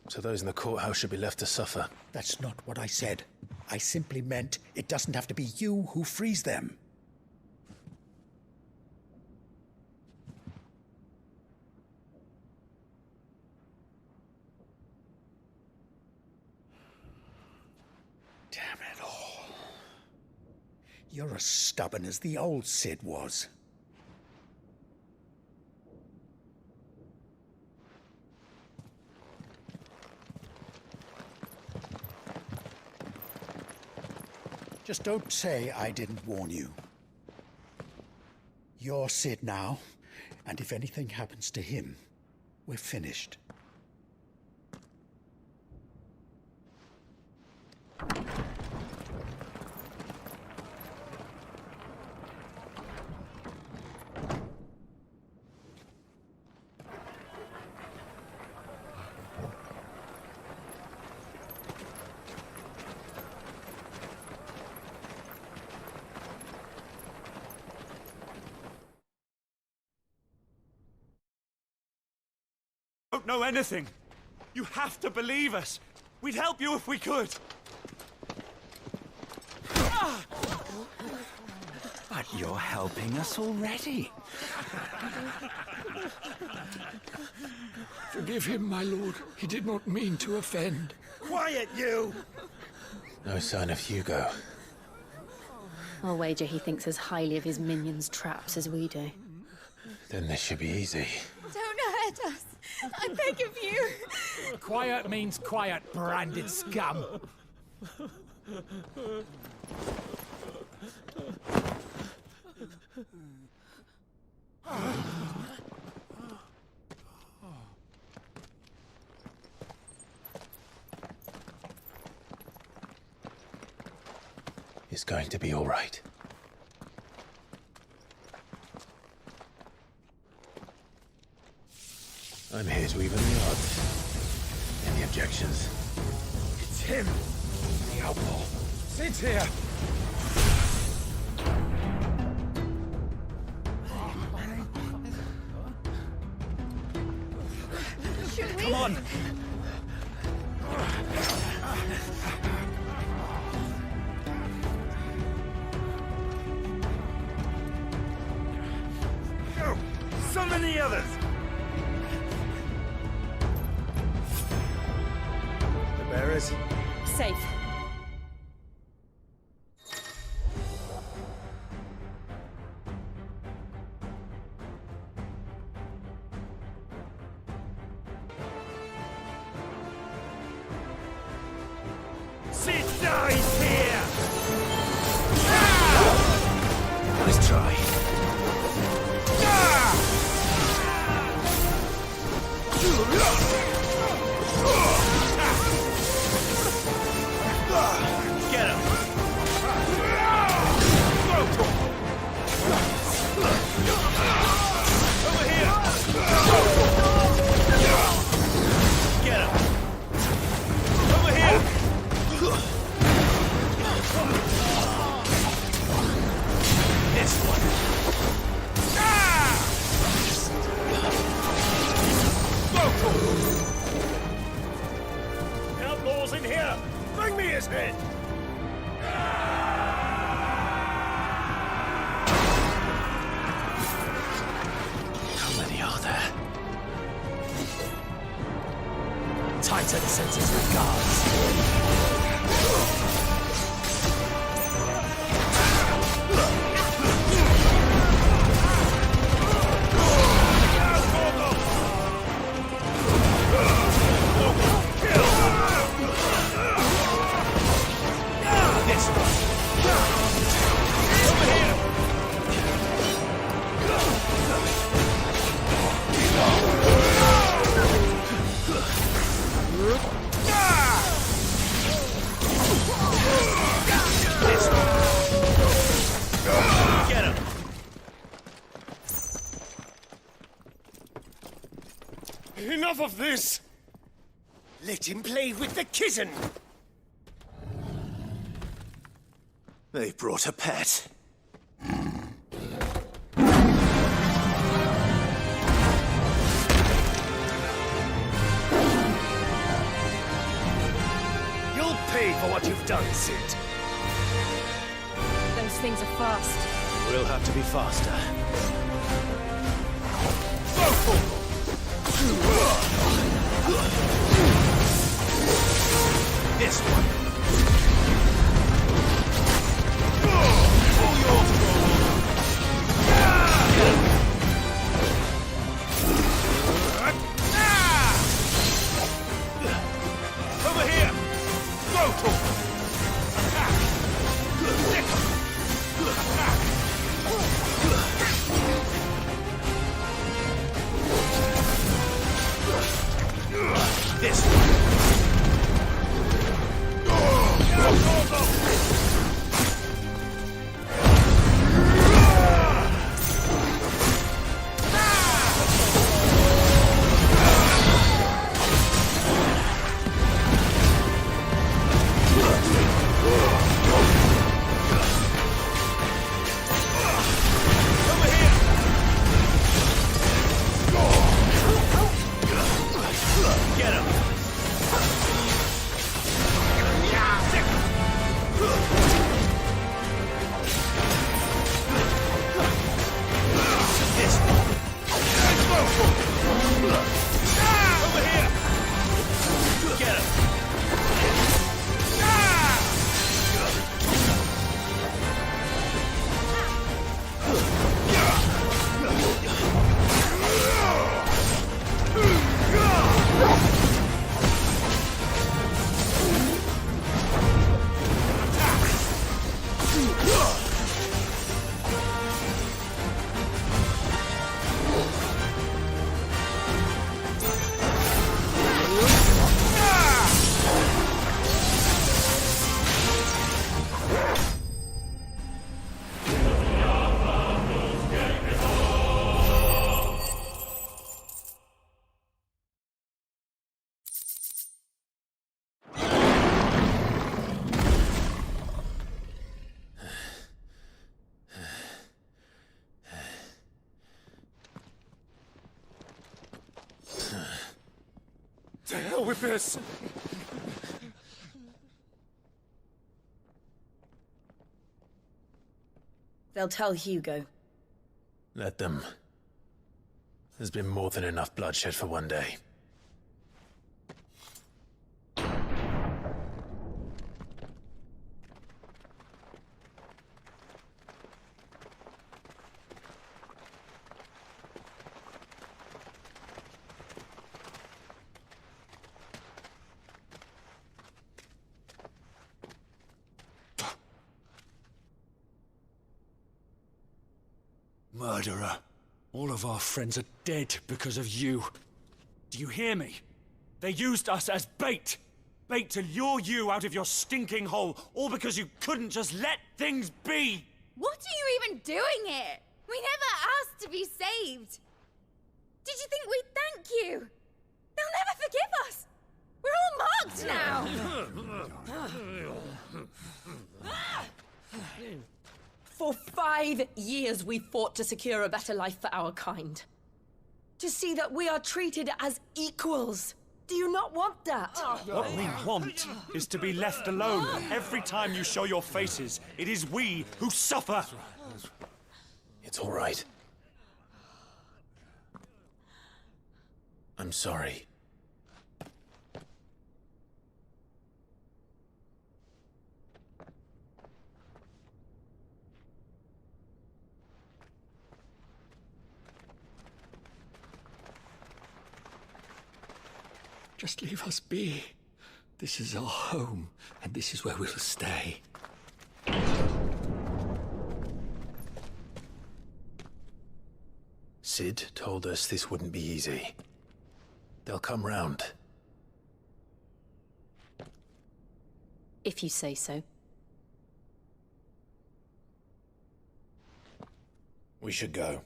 So those in the courthouse should be left to suffer. That's not what I said. I simply meant it doesn't have to be you who frees them. Damn it all. You're as stubborn as the old Sid was. Just don't say I didn't warn you. You're Sid now, and if anything happens to him, we're finished. know anything. You have to believe us. We'd help you if we could. But you're helping us already. Forgive him, my lord. He did not mean to offend. Quiet, you! No sign of Hugo. I'll wager he thinks as highly of his minions' traps as we do. Then this should be easy. Don't hurt us. I beg of you. Quiet means quiet, branded scum. It's going to be all right. I'm here to even the odds. Any objections? It's him! The outlaw. Sit here! Come on! Go! Summon the others! The bearers? Safe. Sid dies here! Let's try. Get him! Over here! Get him! Over here! This one! Outlaws in here! Bring me his head! How many are there? Titan sends his regards. Get him! Enough of this! Let him play with the kitten! They brought a pet. You'll pay for what you've done, Sid. Those things are fast. We'll have to be faster. This one. Over here! Go, Torgal! This one! Get him! Over here! Get him! To hell with this! They'll tell Hugo. Let them. There's been more than enough bloodshed for one day. Murderer. All of our friends are dead because of you. Do you hear me? They used us as bait. Bait to lure you out of your stinking hole, all because you couldn't just let things be. What are you even doing here? We never asked to be saved. Did you think we'd thank you? They'll never forgive us. We're all marked now. For 5 years we fought to secure a better life for our kind. To see that we are treated as equals. Do you not want that? What we want is to be left alone. Every time you show your faces, it is we who suffer. It's all right. I'm sorry. Just leave us be. This is our home, and this is where we'll stay. Sid told us this wouldn't be easy. They'll come round. If you say so. We should go.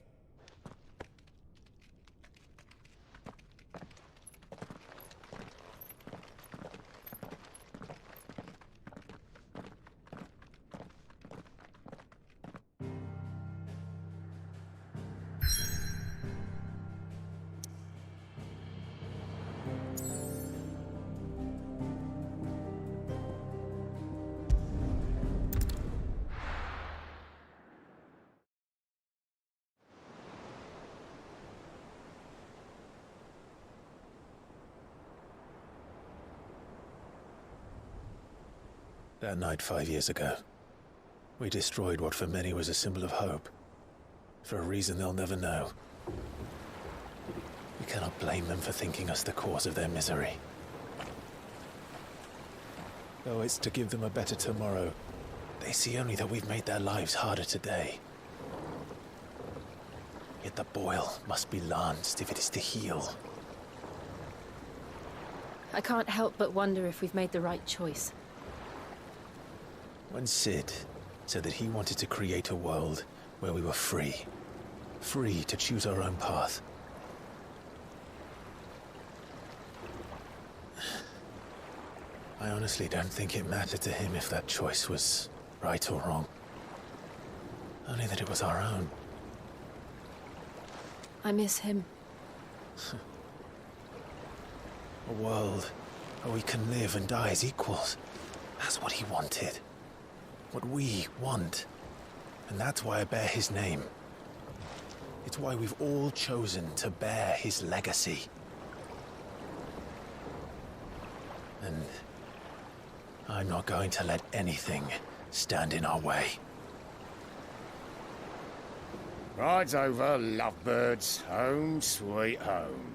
That night 5 years ago, we destroyed what for many was a symbol of hope. For a reason they'll never know. We cannot blame them for thinking us the cause of their misery. Though it's to give them a better tomorrow, they see only that we've made their lives harder today. Yet the boil must be lanced if it is to heal. I can't help but wonder if we've made the right choice. When Sid said that he wanted to create a world where we were free. Free to choose our own path. I honestly don't think it mattered to him if that choice was right or wrong. Only that it was our own. I miss him. A world where we can live and die as equals. That's what he wanted. What we want. And that's why I bear his name. It's why we've all chosen to bear his legacy. And I'm not going to let anything stand in our way. Ride's over, lovebirds. Home sweet home.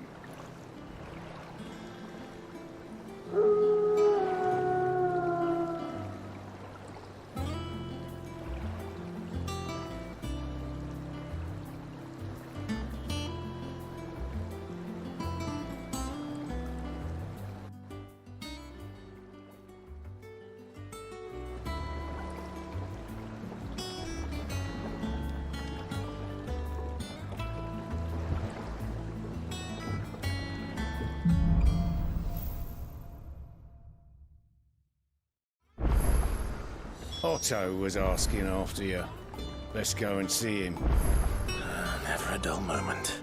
Otto was asking after you. Let's go and see him. Never a dull moment.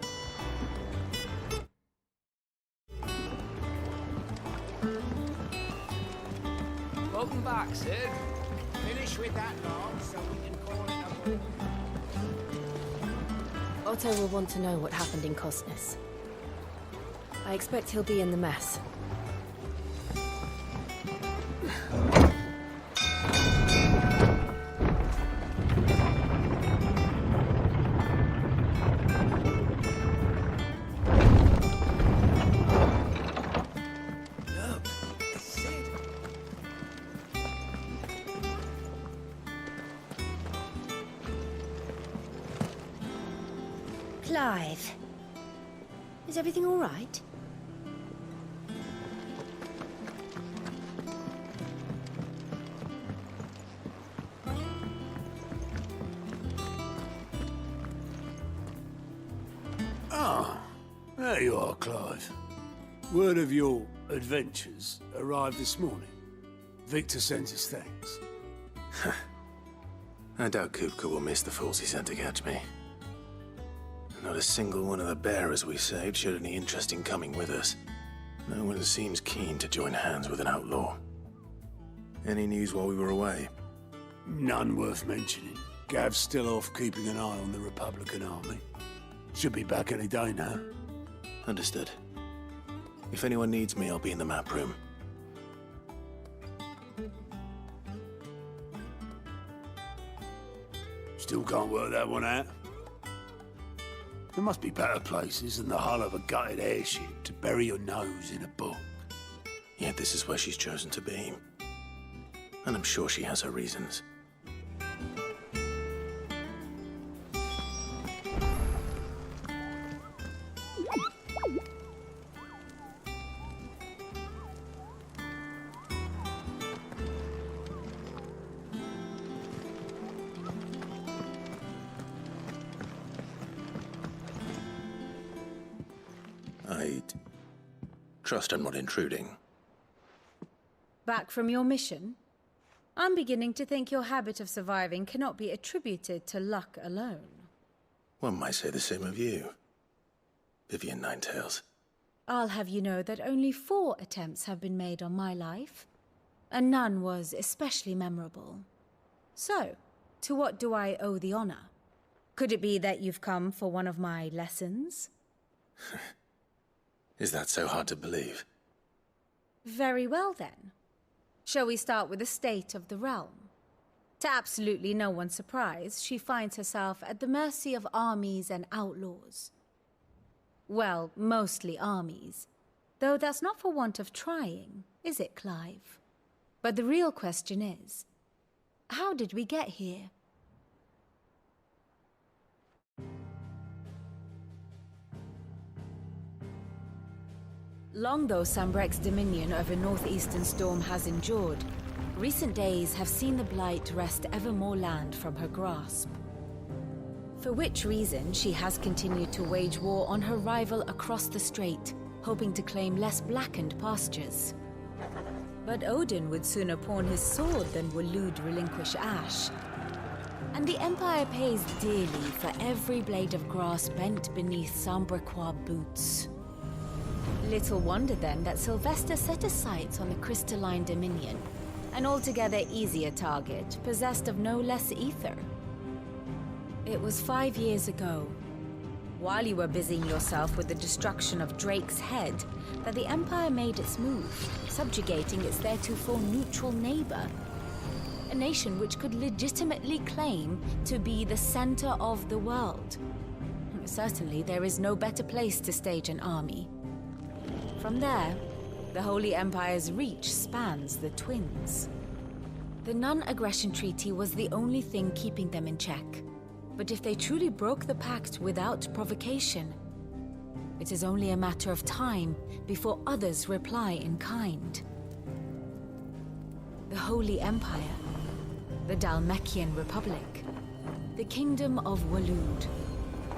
Welcome back, Sid. Finish with that log so we can call it a war. Otto will want to know what happened in Costness. I expect he'll be in the mess. Clive, is everything all right? Ah, there you are, Clive. Word of your adventures arrived this morning. Victor sends his thanks. I doubt Kupka will miss the fools he sent to catch me. Not a single one of the bearers we saved showed any interest in coming with us. No one seems keen to join hands with an outlaw. Any news while we were away? None worth mentioning. Gav's still off keeping an eye on the Republican army. Should be back any day now. Understood. If anyone needs me, I'll be in the map room. Still can't work that one out. There must be better places than the hull of a gutted airship to bury your nose in a book. Yet this is where she's chosen to be. And I'm sure she has her reasons. I trust I'm not intruding. Back from your mission? I'm beginning to think your habit of surviving cannot be attributed to luck alone. One might say the same of you, Vivian Ninetails. I'll have you know that only 4 attempts have been made on my life, and none was especially memorable. So, to what do I owe the honor? Could it be that you've come for one of my lessons? Is that so hard to believe? Very well, then. Shall we start with the state of the realm? To absolutely no one's surprise, she finds herself at the mercy of armies and outlaws. Well, mostly armies. Though that's not for want of trying, is it, Clive? But the real question is, how did we get here? Long though Sambrek's dominion over northeastern Storm has endured, recent days have seen the Blight wrest ever more land from her grasp. For which reason, she has continued to wage war on her rival across the strait, hoping to claim less blackened pastures. But Odin would sooner pawn his sword than Waloed relinquish Ash. And the Empire pays dearly for every blade of grass bent beneath Sambrequois boots. Little wonder then that Sylvester set his sights on the crystalline Dominion, an altogether easier target, possessed of no less ether. It was 5 years ago, while you were busying yourself with the destruction of Drake's head, that the Empire made its move, subjugating its theretofore neutral neighbor. A nation which could legitimately claim to be the center of the world. Certainly, there is no better place to stage an army. From there, the Holy Empire's reach spans the Twins. The non-aggression treaty was the only thing keeping them in check. But if they truly broke the pact without provocation, it is only a matter of time before others reply in kind. The Holy Empire, the Dhalmekian Republic, the Kingdom of Waloed,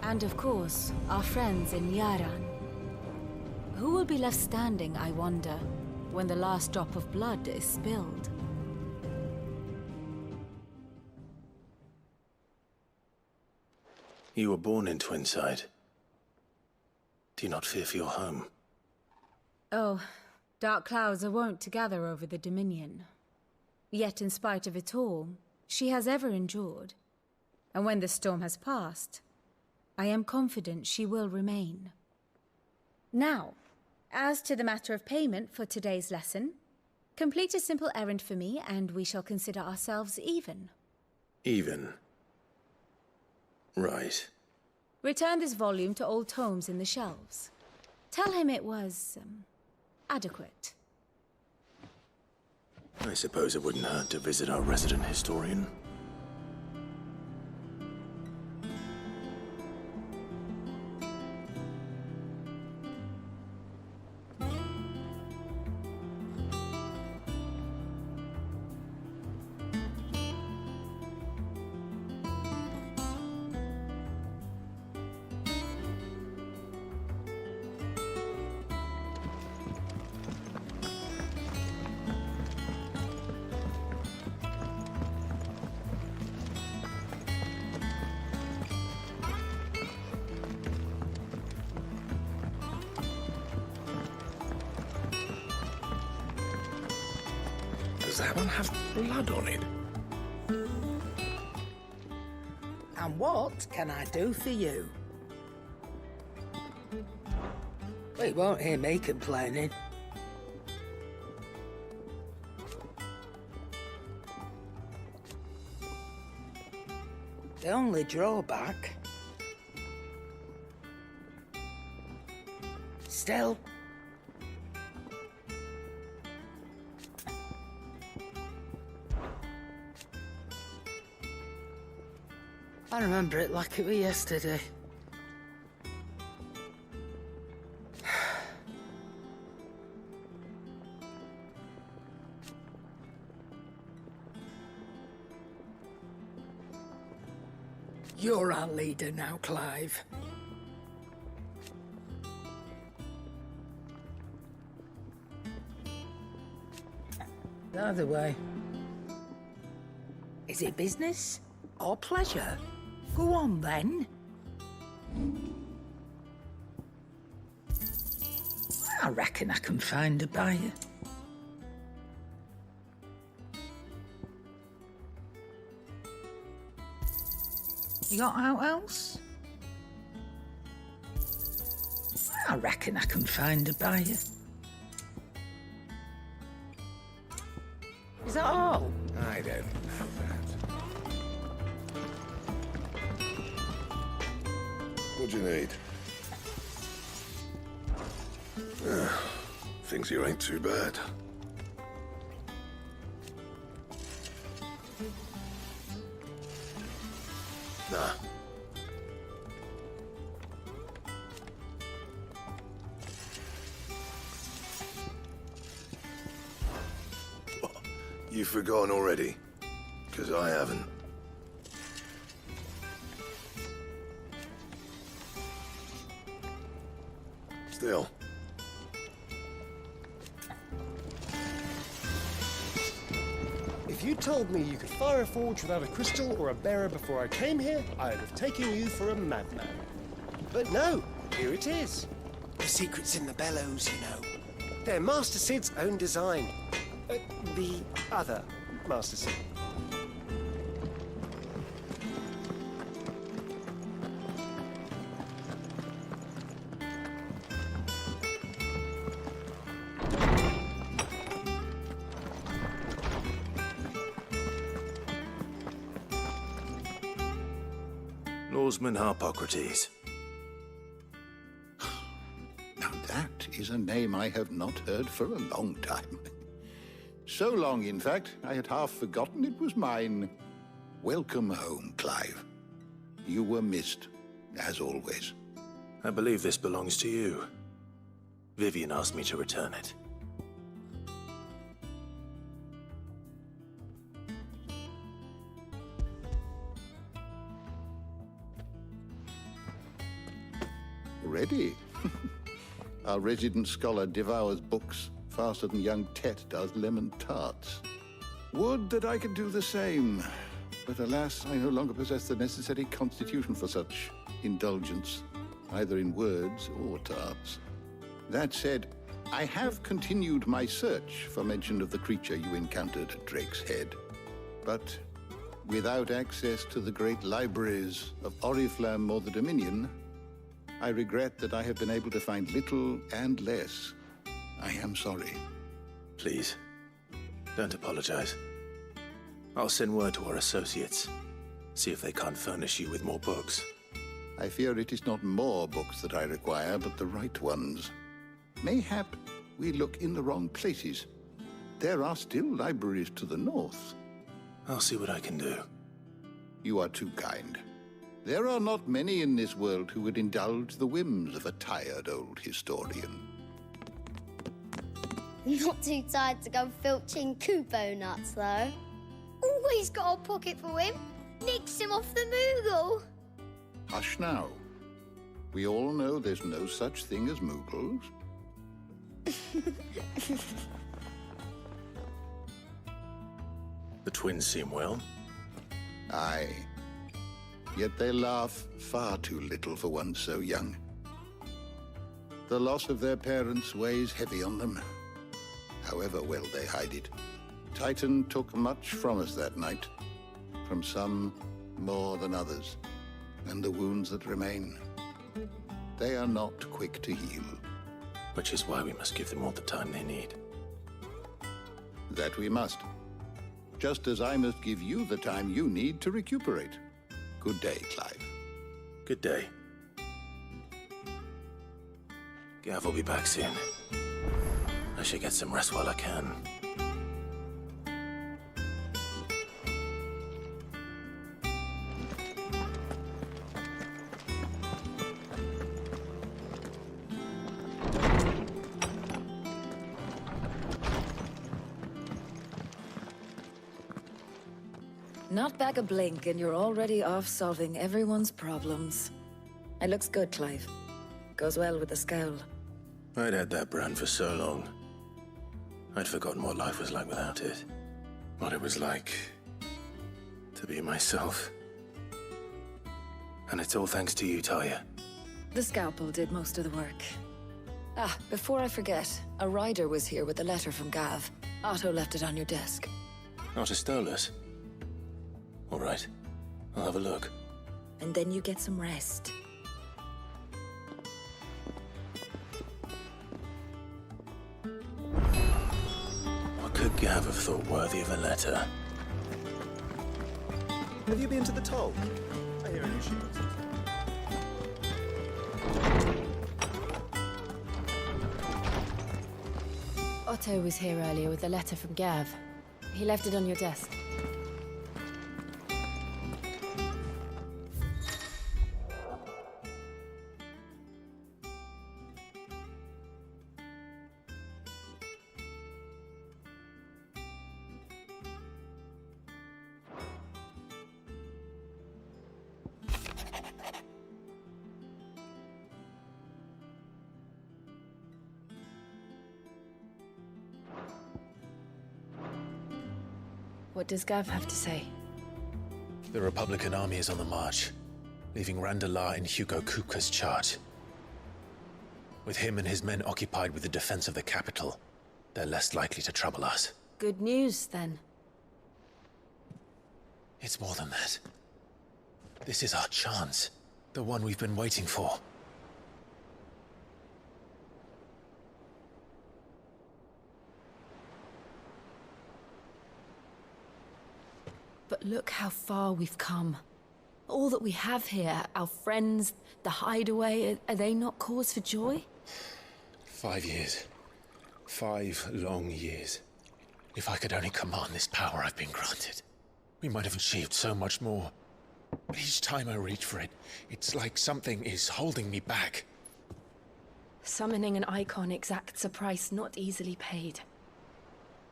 and of course, our friends in Yaran. Who will be left standing, I wonder, when the last drop of blood is spilled? You were born in Twinside. Do you not fear for your home? Oh, dark clouds are wont to gather over the Dominion. Yet in spite of it all, she has ever endured. And when the storm has passed, I am confident she will remain. Now, as to the matter of payment for today's lesson, complete a simple errand for me and we shall consider ourselves even. Even? Right. Return this volume to old tomes in the shelves. Tell him it was, adequate. I suppose it wouldn't hurt to visit our resident historian. Does that one have blood on it? And what can I do for you? Well, you won't hear me complaining. The only drawback... Still... I remember it like it was yesterday. You're our leader now, Clive. Either way. Is it business or pleasure? Go on, then. I reckon I can find a buyer. You got out else? I reckon I can find a buyer. Is that all? I don't know that. What do you need? Things here ain't too bad. Nah. You've forgotten already? 'Cause I haven't. Still. If you told me you could fire a forge without a crystal or a bearer before I came here, I'd have taken you for a madman. But no, here it is. secret's in the bellows, you know. They're Master Sid's own design. The other Master Sid. Lawsman Harpocrates. Now that is a name I have not heard for a long time. So long, in fact, I had half forgotten it was mine. Welcome home, Clive. You were missed, as always. I believe this belongs to you. Vivian asked me to return it. Ready? Our resident scholar devours books faster than young Tet does lemon tarts. Would that I could do the same. But alas, I no longer possess the necessary constitution for such indulgence, either in words or tarts. That said, I have continued my search for mention of the creature you encountered at Drake's Head. But without access to the great libraries of Oriflamme or the Dominion, I regret that I have been able to find little and less. I am sorry. Please, don't apologize. I'll send word to our associates. See if they can't furnish you with more books. I fear it is not more books that I require, but the right ones. Mayhap we look in the wrong places. There are still libraries to the north. I'll see what I can do. You are too kind. There are not many in this world who would indulge the whims of a tired old historian. Not too tired to go filching Kupo nuts, though. Always got a pocket for him. Nicks him off the Moogle. Hush now. We all know there's no such thing as Moogles. The twins seem well. Aye. Yet they laugh far too little for one so young. The loss of their parents weighs heavy on them, however well they hide it. Titan took much from us that night, from some more than others, and the wounds that remain, they are not quick to heal. Which is why we must give them all the time they need. That we must. Just as I must give you the time you need to recuperate. Good day, Clive. Good day. Gav will be back soon. I should get some rest while I can. Not back a blink and you're already off solving everyone's problems. It looks good, Clive. Goes well with the scowl. I'd had that brand for so long. I'd forgotten what life was like without it. What it was like to be myself. And it's all thanks to you, Talia. The scalpel did most of the work. Ah, before I forget, a rider was here with a letter from Gav. Otto left it on your desk. Not a Stolas? All right, I'll have a look. And then you get some rest. What could Gav have thought worthy of a letter? Have you been to the toll? I hear a new ship. Otto was here earlier with a letter from Gav. He left it on your desk. What does Gav have to say? The Republican army is on the march, leaving Randalar in Hugo Kupka's charge. With him and his men occupied with the defense of the capital, they're less likely to trouble us. Good news, then. It's more than that. This is our chance. The one we've been waiting for. But look how far we've come. All that we have here, our friends, the hideaway, are they not cause for joy? 5 years. 5 long years. If I could only command this power I've been granted, we might have achieved so much more. But each time I reach for it, it's like something is holding me back. Summoning an icon exacts a price not easily paid.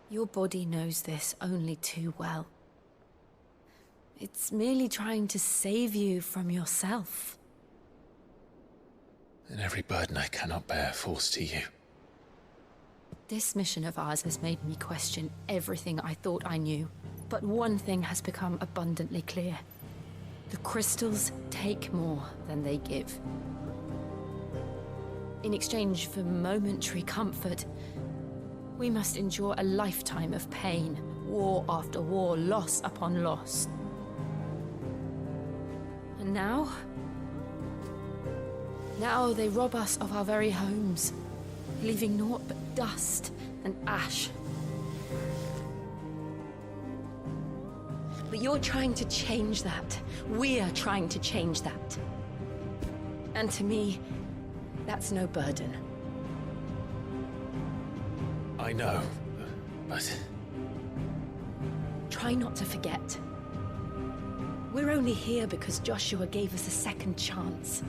Your body knows this only too well. It's merely trying to save you from yourself. And every burden I cannot bear falls to you. This mission of ours has made me question everything I thought I knew. But one thing has become abundantly clear. The crystals take more than they give. In exchange for momentary comfort, we must endure a lifetime of pain, war after war, loss upon loss. And now they rob us of our very homes, leaving naught but dust and ash. But you're trying to change that. We're trying to change that. And to me, that's no burden. I know, but... Try not to forget. We're only here because Joshua gave us a second chance.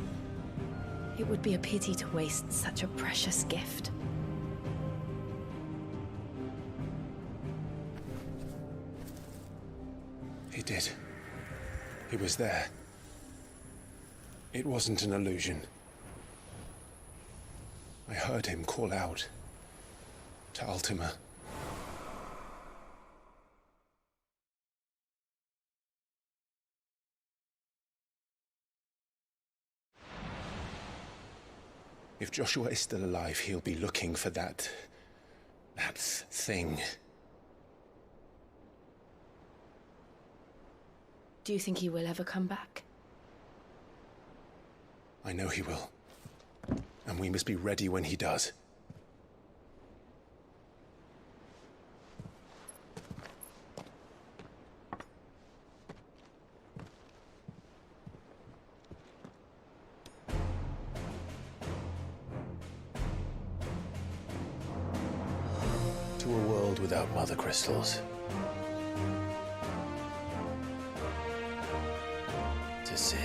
It would be a pity to waste such a precious gift. He did. He was there. It wasn't an illusion. I heard him call out to Ultima. If Joshua is still alive, he'll be looking for that thing. Do you think he will ever come back? I know he will. And we must be ready when he does. To a world without mother crystals. To Sid.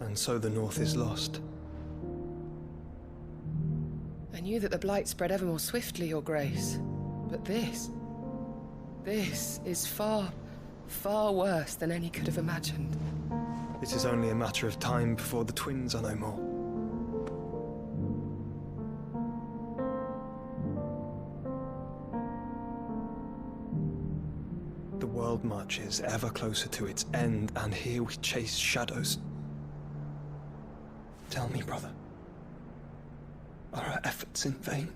And so the North is lost. I knew that the Blight spread ever more swiftly, Your Grace. But this is far, far worse than any could have imagined. It is only a matter of time before the twins are no more. The world marches ever closer to its end, and here we chase shadows. Tell me, brother, are our efforts in vain?